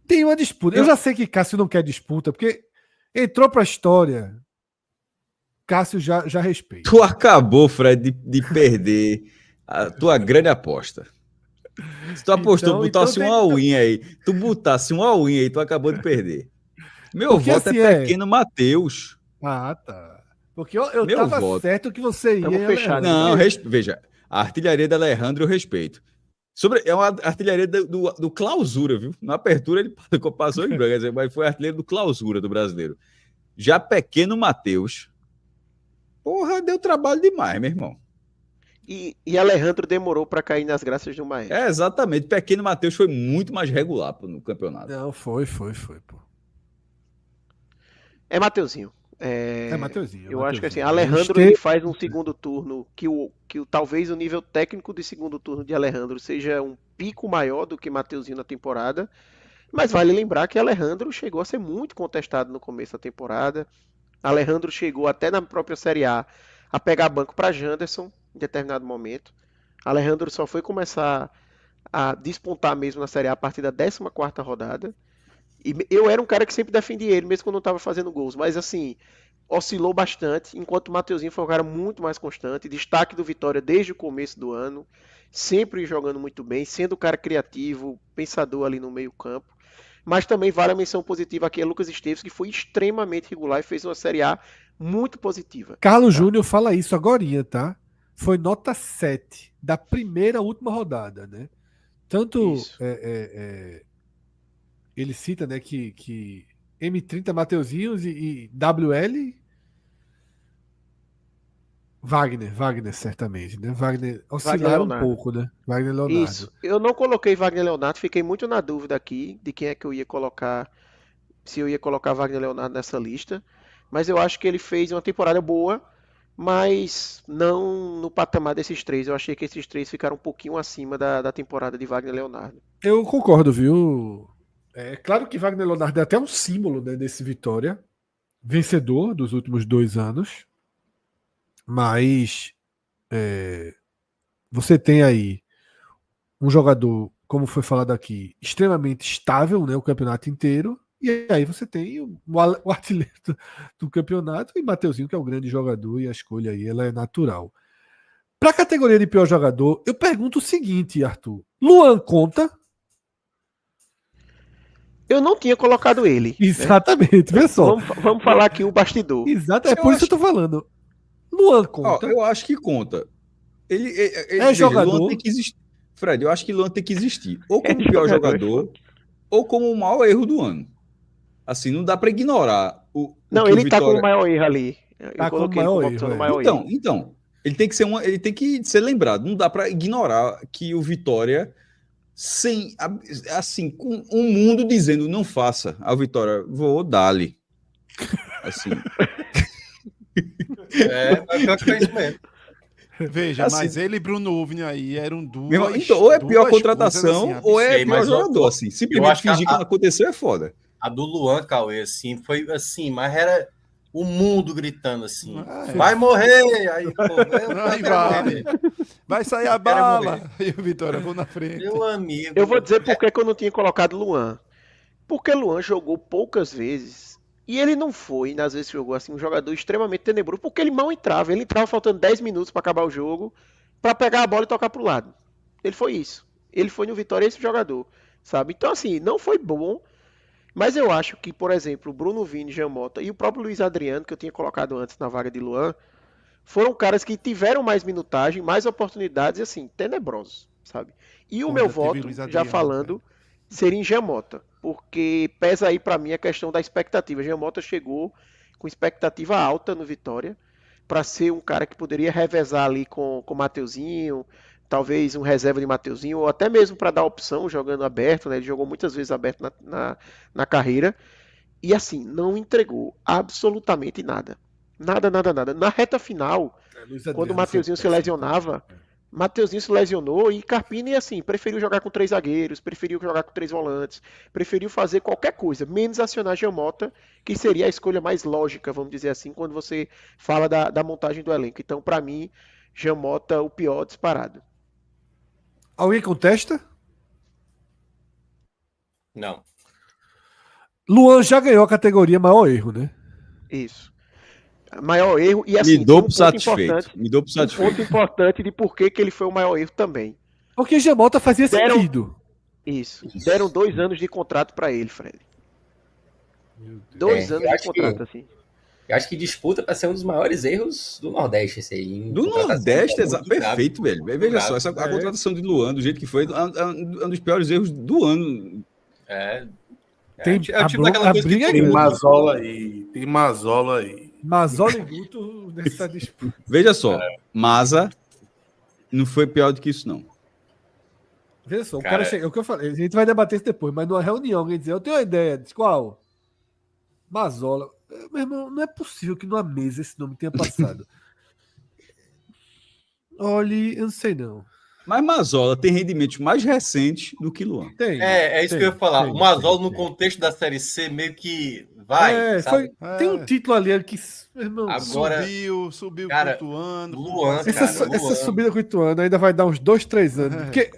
[SPEAKER 1] Tem uma disputa. Eu já sei que Cássio não quer disputa, porque entrou para a história. Cássio já respeita.
[SPEAKER 4] Tu acabou, Fred, de perder a tua grande aposta. Se tu apostou, botasse um all-in aí. Tu botasse um all-in aí, tu acabou de perder. Meu porque voto assim é Pequeno Matheus.
[SPEAKER 1] Ah, tá. Porque eu tava certo que você ia.
[SPEAKER 4] Fechado, não, veja, a artilharia da Alejandro eu respeito. É uma artilharia do clausura, viu? Na apertura ele passou em branco, mas foi a artilharia do clausura do brasileiro. Já Pequeno Matheus, porra, deu trabalho demais, meu irmão.
[SPEAKER 3] E Alejandro demorou para cair nas graças do Maestro.
[SPEAKER 4] Exatamente. Pequeno Matheus foi muito mais regular no campeonato.
[SPEAKER 1] Não, foi, pô.
[SPEAKER 3] É Mateuzinho.
[SPEAKER 1] Mateuzinho.
[SPEAKER 3] Eu acho que assim, Alejandro ele faz um segundo turno que talvez o nível técnico de segundo turno de Alejandro seja um pico maior do que Mateuzinho na temporada, mas vale lembrar que Alejandro chegou a ser muito contestado no começo da temporada. Alejandro chegou até na própria Série A pegar banco para Janderson em determinado momento. Alejandro só foi começar a despontar mesmo na Série A partir da 14ª rodada. E eu era um cara que sempre defendia ele, mesmo quando não estava fazendo gols. Mas assim, oscilou bastante, enquanto o Mateuzinho foi um cara muito mais constante. Destaque do Vitória desde o começo do ano. Sempre jogando muito bem, sendo um cara criativo, pensador ali no meio campo. Mas também vale a menção positiva aqui a Lucas Esteves, que foi extremamente regular e fez uma Série A muito positiva.
[SPEAKER 1] Carlos Júnior fala isso agorinha, tá? Foi nota 7 da primeira à última rodada, né? Tanto ele cita, né, que M30 Mateuzinhos e WL Wagner certamente, né? Wagner oscilaram um pouco, né? Wagner Leonardo.
[SPEAKER 3] Isso. Eu não coloquei Wagner Leonardo, fiquei muito na dúvida aqui de quem é que eu ia colocar, se eu ia colocar Wagner Leonardo nessa lista, mas eu acho que ele fez uma temporada boa, mas não no patamar desses três. Eu achei que esses três ficaram um pouquinho acima da temporada de Wagner Leonardo.
[SPEAKER 1] Eu concordo, viu? É claro que Wagner Leonardo é até um símbolo, né, desse Vitória, vencedor dos últimos 2 anos, mas você tem aí um jogador, como foi falado aqui, extremamente estável, né, o campeonato inteiro, e aí você tem o artilheiro do campeonato e Mateuzinho, que é um grande jogador, e a escolha aí ela é natural. Para a categoria de pior jogador, eu pergunto o seguinte, Arthur: Luan conta?
[SPEAKER 3] Eu não tinha colocado ele.
[SPEAKER 1] Exatamente, vê só.
[SPEAKER 3] Vamos falar aqui o bastidor.
[SPEAKER 1] Exato, é por isso que eu tô falando. Luan conta.
[SPEAKER 4] Eu acho que conta. Ele
[SPEAKER 1] é jogador.
[SPEAKER 4] Luan tem que existir. Fred, eu acho que Luan tem que existir. Ou como o pior jogador, ou como o maior erro do ano. Assim, não dá para ignorar o
[SPEAKER 3] Não,
[SPEAKER 4] que
[SPEAKER 3] ele
[SPEAKER 4] o
[SPEAKER 3] tá
[SPEAKER 4] Vitória...
[SPEAKER 3] com o maior erro ali.
[SPEAKER 1] Tá com o maior erro.
[SPEAKER 4] Então, ele tem que ser ele tem que ser lembrado. Não dá para ignorar que o Vitória, sem assim, com o mundo dizendo não faça, a Vitória, vou dar-lhe. Assim.
[SPEAKER 2] Pior que é isso mesmo.
[SPEAKER 8] Veja,
[SPEAKER 4] assim,
[SPEAKER 8] mas ele e Bruno Uvni aí eram duas.
[SPEAKER 4] Então, ou é pior contratação,
[SPEAKER 8] assim,
[SPEAKER 4] ou é pior jogador. Assim. Simplesmente fingir que não aconteceu é foda.
[SPEAKER 2] A do Luan, Cauê, assim, foi assim, mas era o mundo gritando assim: vai morrer! Aí, pô,
[SPEAKER 8] vai sair a bala! E o Vitória, vou na frente.
[SPEAKER 2] Meu amigo.
[SPEAKER 3] Eu vou dizer por que eu não tinha colocado Luan. Porque Luan jogou poucas vezes. E ele não foi, nas vezes que jogou assim, um jogador extremamente tenebroso, porque ele mal entrava. Ele entrava faltando 10 minutos para acabar o jogo, para pegar a bola e tocar pro lado. Ele foi isso. Ele foi no Vitória esse jogador, sabe? Então, assim, não foi bom, mas eu acho que, por exemplo, o Bruno Vini, Jean Mota e o próprio Luiz Adriano, que eu tinha colocado antes na vaga de Luan, foram caras que tiveram mais minutagem, mais oportunidades e, assim, tenebrosos, sabe? E o meu voto, já falando, seria em Jean Mota, porque pesa aí para mim a questão da expectativa. Jean Mota chegou com expectativa alta no Vitória, para ser um cara que poderia revezar ali com o Mateuzinho, talvez um reserva de Mateuzinho, ou até mesmo para dar opção jogando aberto, né? Ele jogou muitas vezes aberto na carreira, e assim, não entregou absolutamente nada. Nada. Na reta final, quando o Mateuzinho se lesionava, Mateuzinho se lesionou e Carpini, assim, preferiu jogar com 3 zagueiros, preferiu jogar com 3 volantes, preferiu fazer qualquer coisa, menos acionar Jean Mota, que seria a escolha mais lógica, vamos dizer assim, quando você fala da montagem do elenco. Então, para mim, Jean Mota, o pior disparado.
[SPEAKER 1] Alguém contesta?
[SPEAKER 2] Não.
[SPEAKER 1] Luan já ganhou a categoria maior erro, né?
[SPEAKER 3] Isso. Maior erro e assim,
[SPEAKER 4] me dou por satisfeito.
[SPEAKER 3] Um ponto importante de por que ele foi o maior erro também.
[SPEAKER 1] Porque Jean Mota fazia sentido.
[SPEAKER 3] Isso. Deram 2 anos de contrato para ele, Fred. 2 anos de contrato, assim.
[SPEAKER 6] Eu acho que disputa para ser um dos maiores erros do Nordeste, esse aí.
[SPEAKER 4] Do Nordeste, perfeito, velho. Veja só, a contratação de Luan, do jeito que foi, um dos piores erros do ano.
[SPEAKER 1] Tem
[SPEAKER 7] Mazola aí. Tem Mazola aí.
[SPEAKER 1] Mazola e Guto nessa disputa.
[SPEAKER 4] Veja só, Maza não foi pior do que isso, não.
[SPEAKER 1] Veja só, o cara chega, é o que eu falei, a gente vai debater isso depois, mas numa reunião alguém dizer, eu tenho uma ideia, diz qual? Mazola. Meu irmão, não é possível que numa mesa esse nome tenha passado. Olha, eu não sei não.
[SPEAKER 4] Mas Mazola tem rendimentos mais recentes do que Luan.
[SPEAKER 2] É isso que eu ia falar. O Mazola, no contexto da Série C, meio que vai.
[SPEAKER 1] Tem um título ali que, meu irmão,
[SPEAKER 2] agora,
[SPEAKER 8] subiu
[SPEAKER 2] cara,
[SPEAKER 8] com o Ituano.
[SPEAKER 2] Luan,
[SPEAKER 1] essa subida com o Ituano ainda vai dar uns 2-3 anos. Porque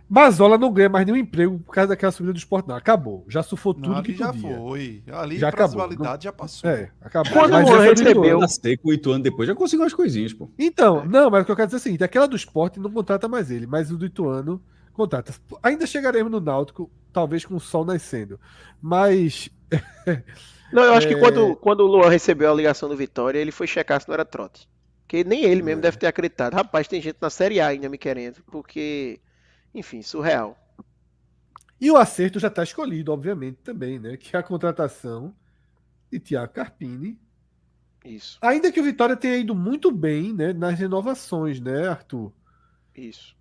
[SPEAKER 1] Mazola não ganha mais nenhum emprego por causa daquela subida do Sport, não. Acabou. Já surfou tudo que podia.
[SPEAKER 8] Já foi. Ali
[SPEAKER 1] já acabou.
[SPEAKER 8] A validade já passou.
[SPEAKER 1] Acabou.
[SPEAKER 3] Quando o Luan recebeu...
[SPEAKER 4] Com o Ituano depois já conseguiu umas coisinhas, pô.
[SPEAKER 1] Então, não, mas o que eu quero dizer é o seguinte, aquela do Sport não contrata mais ele, mas o do Ituano contrata. Ainda chegaremos no Náutico, talvez com o sol nascendo. Mas...
[SPEAKER 3] Não, eu acho que quando o Luan recebeu a ligação do Vitória, ele foi checar se não era trote. Porque nem ele mesmo deve ter acreditado. Rapaz, tem gente na Série A ainda me querendo, porque, enfim, surreal.
[SPEAKER 1] E o acerto já está escolhido, obviamente, também, né? Que é a contratação de Thiago Carpini.
[SPEAKER 3] Isso.
[SPEAKER 1] Ainda que o Vitória tenha ido muito bem, né, nas renovações, né, Arthur?
[SPEAKER 3] Isso.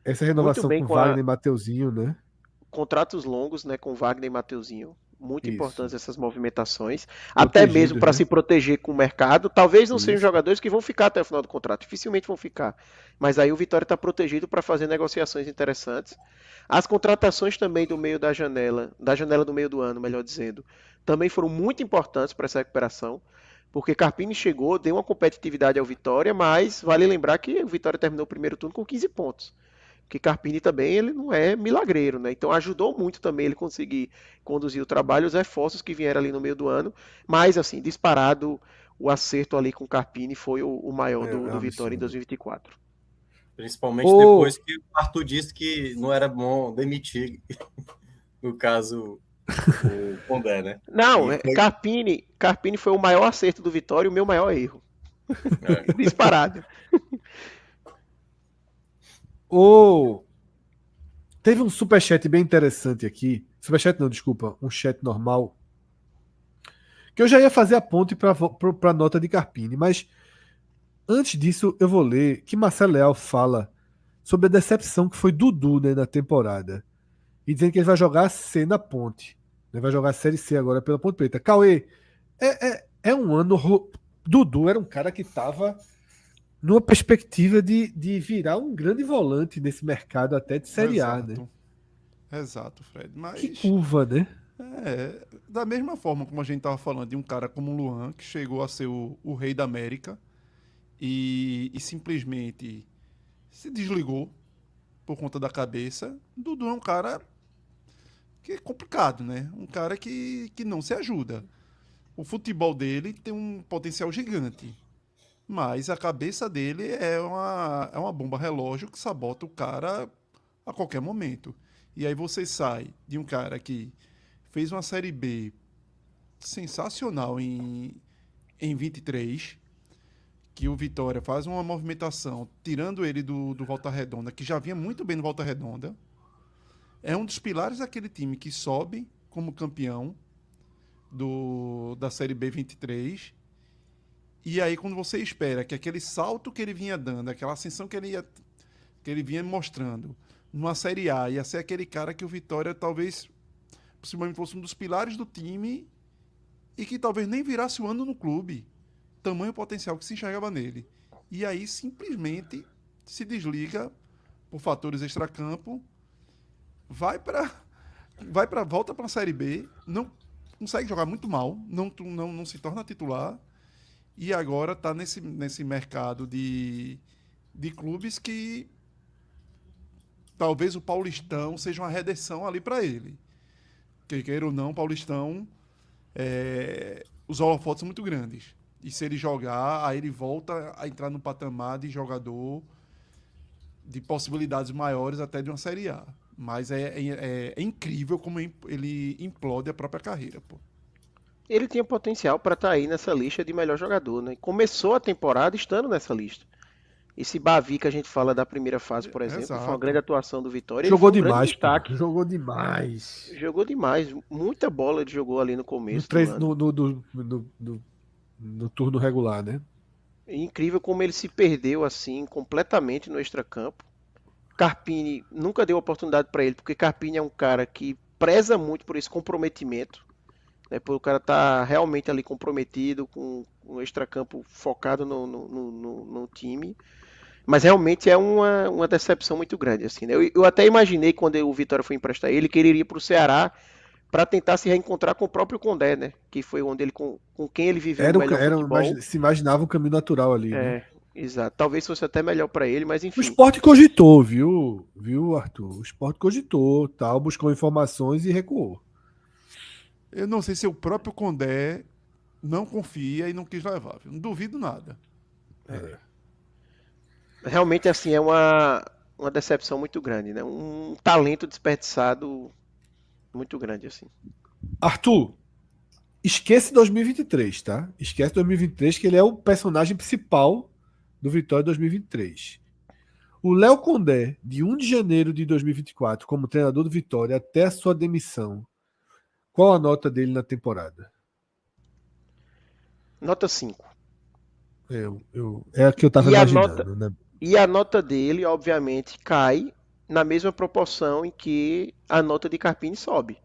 [SPEAKER 1] Essa renovação com Wagner e Mateuzinho, né?
[SPEAKER 3] Contratos longos, né, com Wagner e Mateuzinho. Muito importantes essas movimentações, até mesmo para se proteger com o mercado. Talvez não sejam jogadores que vão ficar até o final do contrato, dificilmente vão ficar. Mas aí o Vitória está protegido para fazer negociações interessantes. As contratações também do meio da janela do meio do ano, melhor dizendo, também foram muito importantes para essa recuperação, porque Carpini chegou, deu uma competitividade ao Vitória, mas vale lembrar que o Vitória terminou o primeiro turno com 15 pontos. Porque Carpini também ele não é milagreiro, né? Então ajudou muito também ele conseguir conduzir o trabalho, os reforços que vieram ali no meio do ano. Mas, assim, disparado, o acerto ali com Carpini foi o maior do Vitória em 2024.
[SPEAKER 2] Principalmente depois que o Arthur disse que não era bom demitir, no caso, O Condé, né?
[SPEAKER 3] Não,
[SPEAKER 2] E foi-
[SPEAKER 3] Carpini foi o maior acerto do Vitória e o meu maior erro.
[SPEAKER 2] é.
[SPEAKER 3] Disparado.
[SPEAKER 1] Teve um superchat bem interessante aqui. Superchat não, desculpa. Um chat normal. Que eu já ia fazer a ponte para a nota de Carpini, mas antes disso eu vou ler que Marcelo Leal fala sobre a decepção que foi Dudu, né, na temporada. E dizendo que ele vai jogar a C na ponte. Ele vai jogar a Série C agora pela Ponte Preta. Cauê, é um ano. Dudu era um cara que estava numa perspectiva de virar um grande volante nesse mercado até de Série A, né?
[SPEAKER 8] Exato, Fred. Mas
[SPEAKER 1] Que curva, né?
[SPEAKER 8] da mesma forma como a gente tava falando de um cara como o Luan, que chegou a ser o rei da América e simplesmente se desligou por conta da cabeça. Dudu é um cara que é complicado, né? Um cara que não se ajuda. O futebol dele tem um potencial gigante, mas a cabeça dele é uma bomba relógio que sabota o cara a qualquer momento. E aí você sai de um cara que fez uma Série B sensacional em 23, que o Vitória faz uma movimentação, tirando ele do Volta Redonda, que já vinha muito bem no Volta Redonda. É um dos pilares daquele time que sobe como campeão da Série B 23. E aí, quando você espera que aquele salto que ele vinha dando, aquela ascensão que ele vinha mostrando numa Série A, ia ser aquele cara que o Vitória talvez, possivelmente, fosse um dos pilares do time e que talvez nem virasse o ano no clube. Tamanho potencial que se enxergava nele. E aí, simplesmente, se desliga por fatores extracampo, volta para a Série B, não consegue jogar muito mal, não se torna titular. E agora está nesse mercado de clubes que talvez o Paulistão seja uma redenção ali para ele. Que queira ou não, o Paulistão, os holofotes são muito grandes. E se ele jogar, aí ele volta a entrar no patamar de jogador de possibilidades maiores até de uma Série A. Mas é incrível como ele implode a própria carreira, pô.
[SPEAKER 3] Ele tinha potencial para estar aí nessa lista de melhor jogador, né? Começou a temporada estando nessa lista. Esse Bavi que a gente fala da primeira fase, por exemplo, foi uma grande atuação do Vitória.
[SPEAKER 1] Jogou
[SPEAKER 3] ele foi um
[SPEAKER 1] demais,
[SPEAKER 3] grande destaque.
[SPEAKER 1] Jogou demais.
[SPEAKER 3] Jogou demais. Muita bola ele jogou ali no começo do ano.
[SPEAKER 1] No turno regular, né?
[SPEAKER 3] É incrível como ele se perdeu assim completamente no extracampo. Carpini nunca deu oportunidade para ele, porque Carpini é um cara que preza muito por esse comprometimento, né? Por o cara estar realmente ali comprometido com o extracampo focado no time. Mas realmente é uma decepção muito grande, assim, né? Eu até imaginei quando o Vitória foi emprestar ele que ele iria para o Ceará para tentar se reencontrar com o próprio Condé, né? Que foi onde ele com quem ele viveu o melhor futebol.
[SPEAKER 1] Se imaginava um caminho natural ali, né?
[SPEAKER 3] Exato. Talvez fosse até melhor para ele, mas enfim.
[SPEAKER 1] O Sport cogitou, viu, Arthur? O Sport cogitou, tal, buscou informações e recuou.
[SPEAKER 8] Eu não sei se o próprio Condé não confia e não quis levar. Não duvido nada.
[SPEAKER 3] Realmente, assim, é uma decepção muito grande, né? Um talento desperdiçado muito grande, assim.
[SPEAKER 1] Arthur, esquece 2023, tá? Esquece 2023, que ele é o personagem principal do Vitória 2023. O Léo Condé, de 1 de janeiro de 2024, como treinador do Vitória até a sua demissão, qual a nota dele na temporada?
[SPEAKER 3] Nota 5.
[SPEAKER 1] É a que eu estava imaginando, né?
[SPEAKER 3] E a nota dele, obviamente, cai na mesma proporção em que a nota de Carpini sobe.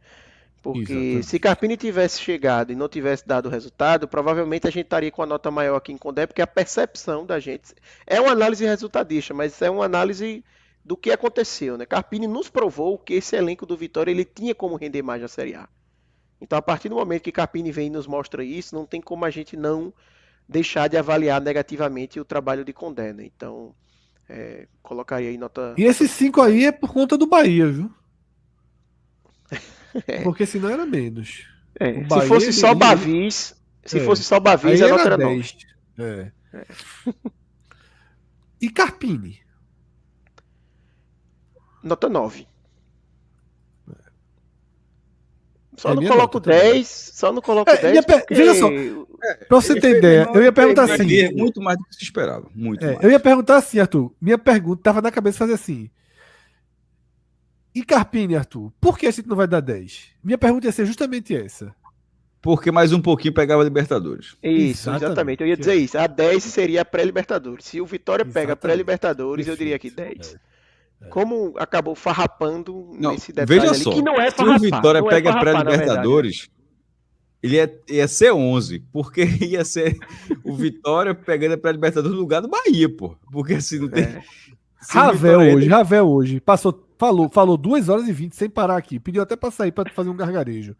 [SPEAKER 3] Porque
[SPEAKER 1] Exatamente.
[SPEAKER 3] se Carpini tivesse chegado e não tivesse dado o resultado, provavelmente a gente estaria com a nota maior aqui em Condé, porque a percepção da gente é uma análise resultadista, mas é uma análise do que aconteceu, né? Carpini nos provou que esse elenco do Vitória ele tinha como render mais na Série A. Então, a partir do momento que Carpini vem e nos mostra isso, não tem como a gente não deixar de avaliar negativamente o trabalho de Condé, né? Então, colocaria aí nota...
[SPEAKER 1] E esse 5 aí é por conta do Bahia, viu? Porque senão era menos.
[SPEAKER 3] Se fosse só Bavis, a nota era 9.
[SPEAKER 1] E Carpini?
[SPEAKER 3] Nota 9. Só não coloco 10, só não coloco 10 porque...
[SPEAKER 1] Veja só, pra você ter ideia, eu ia perguntar assim...
[SPEAKER 4] Muito mais do que se esperava, muito mais.
[SPEAKER 1] Eu ia perguntar assim, Arthur, minha pergunta tava na cabeça fazer assim... E Carpini, Arthur, por que a gente não vai dar 10? Minha pergunta ia ser justamente essa.
[SPEAKER 4] Porque mais um pouquinho pegava Libertadores.
[SPEAKER 3] Isso, exatamente. Eu ia dizer isso. A 10 seria a pré-Libertadores. Se o Vitória pega a pré-Libertadores, eu diria que 10. Como acabou farrapando nesse detalhe
[SPEAKER 4] veja
[SPEAKER 3] ali,
[SPEAKER 4] só,
[SPEAKER 3] que não é
[SPEAKER 4] se
[SPEAKER 3] farrapar.
[SPEAKER 4] o Vitória pega a
[SPEAKER 3] farrapar,
[SPEAKER 4] pré-Libertadores, ele ia ser 11, porque ia ser o Vitória pegando a pré-Libertadores no lugar do Bahia, pô. Porque assim, não tem...
[SPEAKER 1] Ravel hoje, falou 2 horas e 20 sem parar aqui. Pediu até pra sair pra fazer um gargarejo.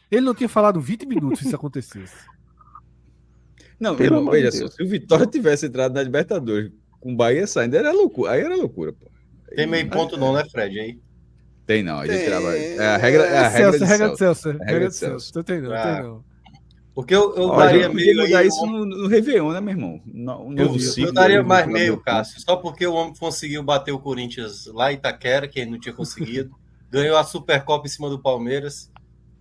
[SPEAKER 1] Ele não tinha falado 20 minutos se isso acontecesse.
[SPEAKER 4] Não, veja só, se o Vitória tivesse entrado na Libertadores com o Bahia saindo, era loucura. Aí era loucura, pô.
[SPEAKER 2] Tem meio ponto não, né, Fred? Aí?
[SPEAKER 4] Tem não, a gente tirava. É a regra de Celso.
[SPEAKER 1] Regra de Celso. Tem não.
[SPEAKER 2] Porque eu daria meio
[SPEAKER 4] mudar isso no Réveillon, né, meu irmão?
[SPEAKER 2] Eu daria mais meio, Cássio, só porque o homem conseguiu bater o Corinthians lá em Itaquera, que ele não tinha conseguido. Ganhou a Supercopa em cima do Palmeiras.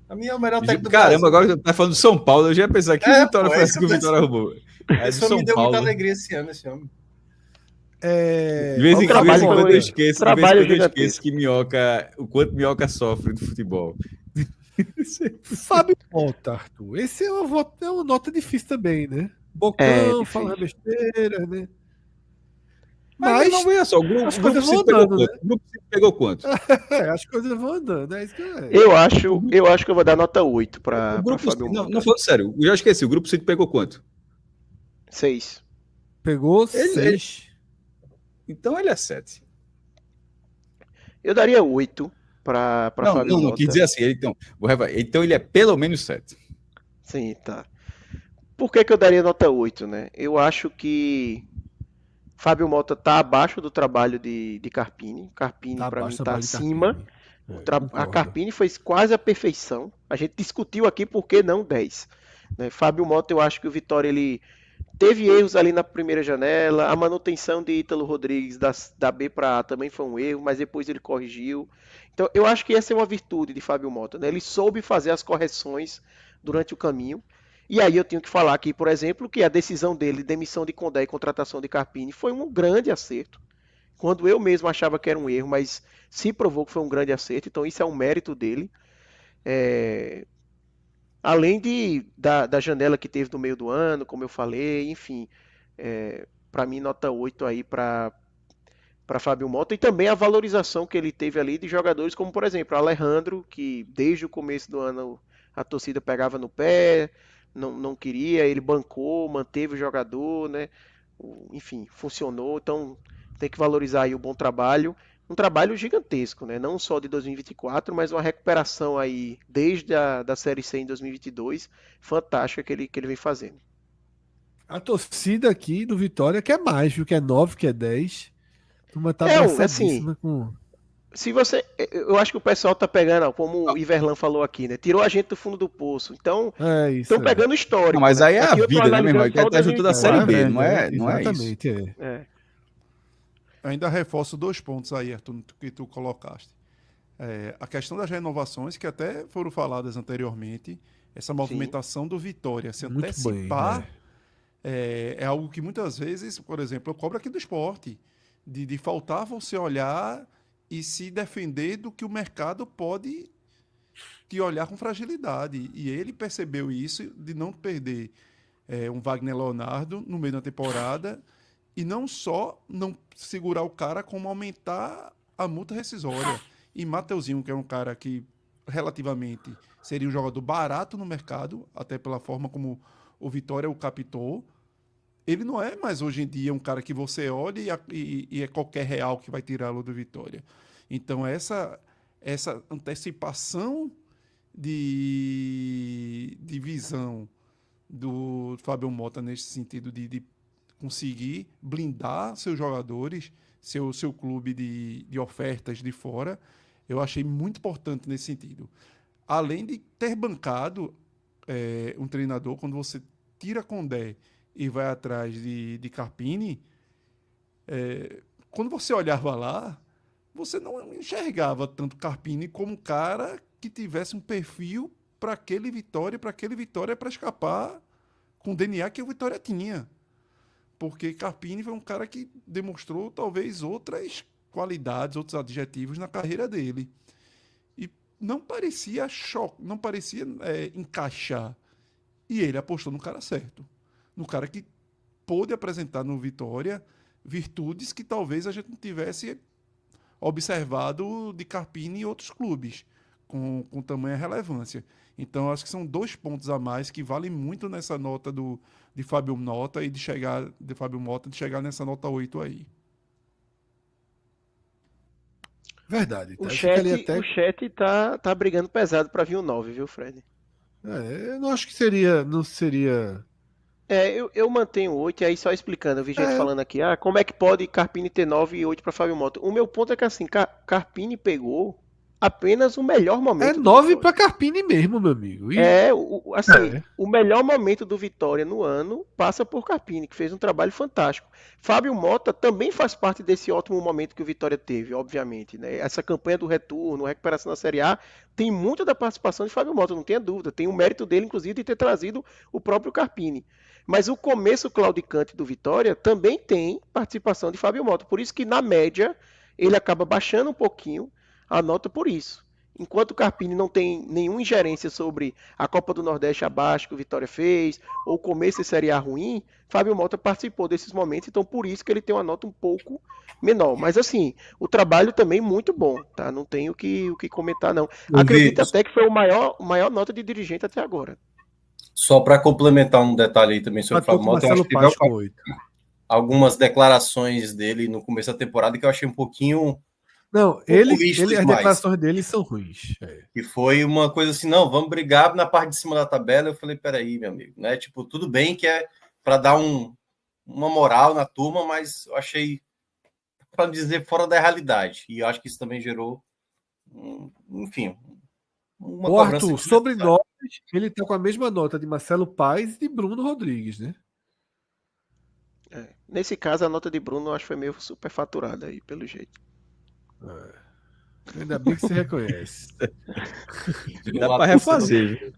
[SPEAKER 2] A minha é o melhor técnico do Brasil.
[SPEAKER 4] Caramba, agora tá falando do São Paulo, eu já ia pensar que o Vitória foi assim que o Vitória arrumou.
[SPEAKER 2] Isso me deu muita alegria esse ano, esse homem.
[SPEAKER 4] De vez em quando eu esqueço que Minhoca, o quanto Minhoca sofre do futebol.
[SPEAKER 1] Fábio Mota, Arthur. Esse é uma nota difícil também, né? Bocão, fala besteira, né?
[SPEAKER 4] Mas não veja só, o grupo
[SPEAKER 1] vão andando, né?
[SPEAKER 4] O grupo pegou quanto?
[SPEAKER 1] As coisas vão andando, é isso que
[SPEAKER 3] eu acho que eu vou dar nota 8 para
[SPEAKER 4] Fábio Mota. Não falando sério, eu já esqueci, o grupo City pegou quanto?
[SPEAKER 3] 6.
[SPEAKER 1] Pegou 6.
[SPEAKER 4] Então ele é 7.
[SPEAKER 3] Eu daria 8 para Fábio Mota.
[SPEAKER 4] Não, quis dizer assim, então ele é pelo menos 7.
[SPEAKER 3] Sim, tá. Por que eu daria nota 8, né? Eu acho que Fábio Mota está abaixo do trabalho de Carpini. Carpini, para mim, está acima. A Carpini foi quase a perfeição. A gente discutiu aqui por que não 10. Né? Fábio Mota, eu acho que o Vitória ele teve erros ali na primeira janela. A manutenção de Ítalo Rodrigues da B para A também foi um erro, mas depois ele corrigiu. Então, eu acho que essa é uma virtude de Fábio Mota. Né? Ele soube fazer as correções durante o caminho. E aí eu tenho que falar aqui, por exemplo, que a decisão dele de demissão de Condé e contratação de Carpini foi um grande acerto. Quando eu mesmo achava que era um erro, mas se provou que foi um grande acerto. Então isso é um mérito dele. Além da janela que teve no meio do ano, como eu falei, enfim. Para mim, nota 8 aí para Fábio Mota. E também a valorização que ele teve ali de jogadores como, por exemplo, Alejandro, que desde o começo do ano a torcida pegava no pé, não queria, ele bancou, manteve o jogador, né? Enfim, funcionou. Então tem que valorizar aí o bom trabalho. Um trabalho gigantesco, né? Não só de 2024, mas uma recuperação aí desde da Série C em 2022, fantástica que ele vem fazendo.
[SPEAKER 1] A torcida aqui do Vitória quer mais, viu? Quer 9, quer 10. Turma tá abraçadíssima com...
[SPEAKER 3] Se você, eu acho que o pessoal tá pegando, como o Iverlan falou aqui, né? Tirou a gente do fundo do poço. Então, estão pegando histórico.
[SPEAKER 4] Não, mas aí é aqui a vida, né, meu irmão? Que tá junto da Série B, não é
[SPEAKER 1] exatamente,
[SPEAKER 4] isso.
[SPEAKER 8] Ainda reforço 2 pontos aí, Arthur, que tu colocaste. A questão das renovações, que até foram faladas anteriormente, essa movimentação do Vitória, se
[SPEAKER 1] muito
[SPEAKER 8] antecipar,
[SPEAKER 1] bem,
[SPEAKER 8] é algo que muitas vezes, por exemplo, eu cobro aqui do esporte, de faltar você olhar e se defender do que o mercado pode te olhar com fragilidade. E ele percebeu isso, de não perder um Wagner Leonardo no meio da temporada, e não só não segurar o cara, como aumentar a multa rescisória. E Mateuzinho, que é um cara que relativamente seria um jogador barato no mercado, até pela forma como o Vitória o captou, ele não é mais hoje em dia um cara que você olha e é qualquer real que vai tirá-lo do Vitória. Então essa antecipação de visão do Fábio Mota nesse sentido de conseguir blindar seus jogadores, seu clube de ofertas de fora, eu achei muito importante nesse sentido. Além de ter bancado um treinador, quando você tira Condé e vai atrás de Carpini, quando você olhava lá, você não enxergava tanto Carpini como um cara que tivesse um perfil para aquele Vitória para escapar com o DNA que o Vitória tinha. Porque Carpini foi um cara que demonstrou talvez outras qualidades, outros adjetivos na carreira dele. E não parecia encaixar. E ele apostou no cara certo. No cara que pôde apresentar no Vitória virtudes que talvez a gente não tivesse observado de Carpini em outros clubes, com tamanha relevância. Então, acho que são 2 pontos a mais que valem muito nessa nota de Fábio Mota e de chegar nessa nota 8 aí.
[SPEAKER 1] Verdade.
[SPEAKER 3] O chat tá brigando pesado para vir o 9, viu, Fred?
[SPEAKER 1] Eu não acho que não seria...
[SPEAKER 3] Eu mantenho 8, e aí só explicando, eu vi gente falando aqui, como é que pode Carpini ter 9 e 8 para Fábio Mota? O meu ponto é que assim, Carpini pegou apenas o melhor momento.
[SPEAKER 1] É 9 para Carpini mesmo, meu amigo.
[SPEAKER 3] O melhor momento do Vitória no ano passa por Carpini, que fez um trabalho fantástico. Fábio Mota também faz parte desse ótimo momento que o Vitória teve, obviamente, né? Essa campanha do retorno, recuperação da Série A, tem muito da participação de Fábio Mota, não tenha dúvida. Tem o mérito dele, inclusive, de ter trazido o próprio Carpini. Mas o começo claudicante do Vitória também tem participação de Fábio Mota. Por isso que, na média, ele acaba baixando um pouquinho a nota por isso. Enquanto o Carpini não tem nenhuma ingerência sobre a Copa do Nordeste abaixo que o Vitória fez, ou o começo de Série A ruim, Fábio Mota participou desses momentos, então por isso que ele tem uma nota um pouco menor. Mas assim, o trabalho também muito bom, tá? Não tenho o que comentar, não. Acredito até que foi o maior nota de dirigente até agora.
[SPEAKER 2] Só para complementar um detalhe aí também sobre o Fábio Mota, eu acho que teve algumas declarações dele no começo da temporada que eu achei um pouquinho...
[SPEAKER 1] Não, as declarações dele são ruins.
[SPEAKER 2] E foi uma coisa assim, não, vamos brigar na parte de cima da tabela. Eu falei, peraí, meu amigo, né? Tipo, tudo bem que é para dar uma moral na turma, mas eu achei, para dizer, fora da realidade. E eu acho que isso também gerou, enfim...
[SPEAKER 1] O Arthur, sobre notas, ele está com a mesma nota de Marcelo Paes e de Bruno Rodrigues, né?
[SPEAKER 3] Nesse caso, a nota de Bruno eu acho que foi meio superfaturada aí, pelo jeito.
[SPEAKER 1] Ainda bem que você reconhece.
[SPEAKER 4] Dá para refazer.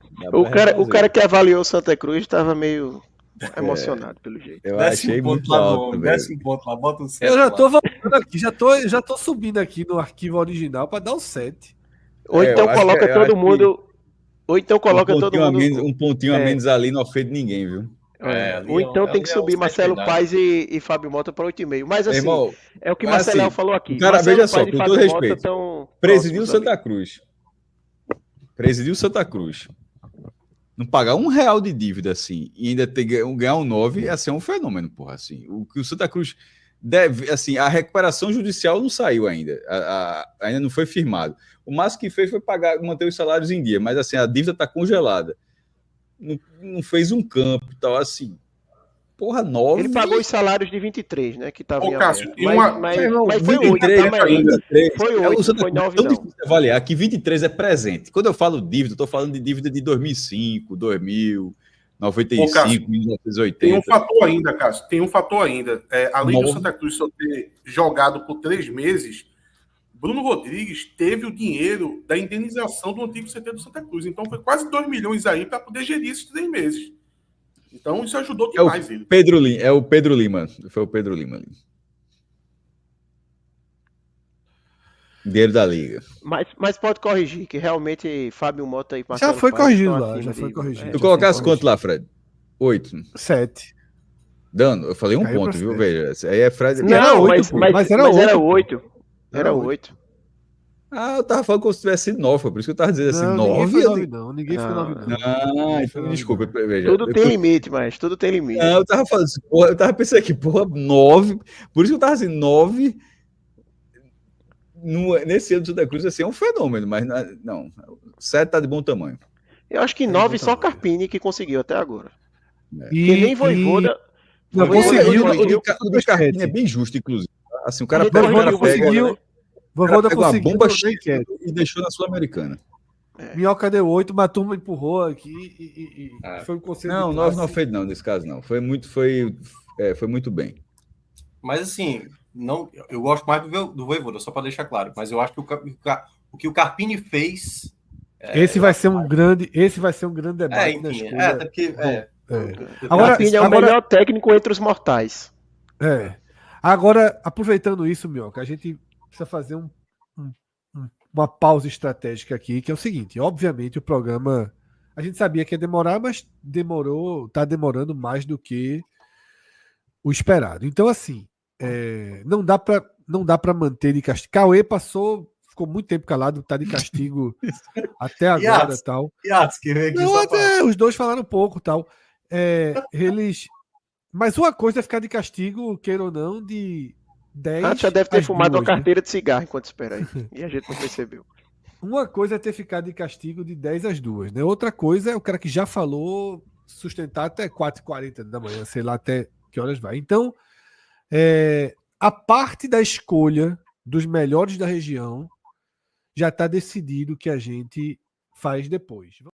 [SPEAKER 3] O cara que avaliou Santa Cruz estava meio emocionado, pelo jeito.
[SPEAKER 4] Eu achei muito alto.
[SPEAKER 1] Eu já tô voltando aqui, já tô subindo aqui no arquivo original para dar o 7.
[SPEAKER 3] Ou então coloca todo mundo. Ou então coloca todo mundo.
[SPEAKER 4] Um pontinho a menos ali não ofende ninguém, viu?
[SPEAKER 3] Ou então tem que subir Marcelo Paes e Fábio Mota para 8,5. Mas assim,
[SPEAKER 4] irmão,
[SPEAKER 3] é o que Marcelo falou aqui.
[SPEAKER 4] Cara, veja só, com todo respeito. Presidiu Santa Cruz. Presidiu Santa Cruz. Não pagar R$1 de dívida assim e ainda ganhar um 9 ia ser um fenômeno, porra. Assim, o que o Santa Cruz deve, assim, a recuperação judicial não saiu ainda. Ainda não foi firmado. O máximo que fez foi manter os salários em dia, mas assim, a dívida está congelada. Não fez um campo e tal, assim. Porra, 9.
[SPEAKER 3] Ele pagou os salários de 23, né? Que tava
[SPEAKER 7] Cássio,
[SPEAKER 3] mas foi 8
[SPEAKER 4] ainda.
[SPEAKER 3] Foi 8, foi 9
[SPEAKER 4] não.
[SPEAKER 3] É
[SPEAKER 4] difícil avaliar que 23 é presente. Quando eu falo dívida, eu tô falando de dívida de 2005, 2000, 95, Cássio, 1980.
[SPEAKER 7] Tem um fator ainda, Cássio. Tem um fator ainda. Além do Santa Cruz só ter jogado por 3 meses, Bruno Rodrigues teve o dinheiro da indenização do antigo CT do Santa Cruz. Então foi quase 2 milhões aí para poder gerir esses 3 meses. Então isso ajudou demais ele.
[SPEAKER 4] É o Pedro Lima. Foi o Pedro Lima ali. Dinheiro da Liga.
[SPEAKER 3] Mas pode corrigir, que realmente Fábio Mota e
[SPEAKER 1] Marcelo já foi corrigido lá, já foi corrigido.
[SPEAKER 4] Tu colocasse quanto lá, Fred? 8.
[SPEAKER 1] 7.
[SPEAKER 4] Dando, eu falei um ponto, viu? Veja. Aí é Fred.
[SPEAKER 3] Não, mas era 8. Era 8.
[SPEAKER 4] Eu tava falando como se tivesse 9, por isso que eu tava dizendo assim, 9?
[SPEAKER 1] Ninguém foi 9, não.
[SPEAKER 4] Então, desculpa, veja.
[SPEAKER 3] Tudo tem limite, mas tudo tem limite.
[SPEAKER 4] Não, eu tava falando assim, eu tava pensando aqui, 9, por isso que eu tava assim, 9, nesse ano do Santa Cruz, assim, é um fenômeno, mas não, 7 tá de bom tamanho.
[SPEAKER 3] Eu acho que 9 só Carpini que conseguiu até agora. E nem Voivoda...
[SPEAKER 4] O do Carpini é bem justo, inclusive. Assim, o cara
[SPEAKER 1] conseguiu... Voivoda conseguiu
[SPEAKER 4] uma bomba e deixou na Sul-Americana.
[SPEAKER 1] Minhoca deu 8, uma turma empurrou aqui e foi um conceito.
[SPEAKER 4] Não, 9 não fez não, nesse caso não. Foi muito bem.
[SPEAKER 2] Mas assim, não, eu gosto mais do Voivoda, só para deixar claro. Mas eu acho que o que o Carpini fez
[SPEAKER 1] Esse vai ser um grande debate
[SPEAKER 2] enfim,
[SPEAKER 1] na escolha.
[SPEAKER 2] até porque,
[SPEAKER 3] Agora, é o melhor técnico entre os mortais.
[SPEAKER 1] Agora, aproveitando isso, Mioca, a gente precisa fazer uma pausa estratégica aqui, que é o seguinte: obviamente o programa, a gente sabia que ia demorar, mas tá demorando mais do que o esperado. Então, assim, não dá para manter de castigo. Cauê ficou muito tempo calado, tá de castigo até agora e tal. Os dois falaram pouco tal. Mas uma coisa é ficar de castigo, queira ou não, de 10
[SPEAKER 3] já deve ter fumado
[SPEAKER 1] 2,
[SPEAKER 3] uma carteira de cigarro enquanto espera aí. E a gente não percebeu.
[SPEAKER 1] Uma coisa é ter ficado de castigo de 10 às 2, né? Outra coisa é o cara que já falou sustentar até 4h40 da manhã, sei lá até que horas vai. Então, a parte da escolha dos melhores da região já está decidido que a gente faz depois.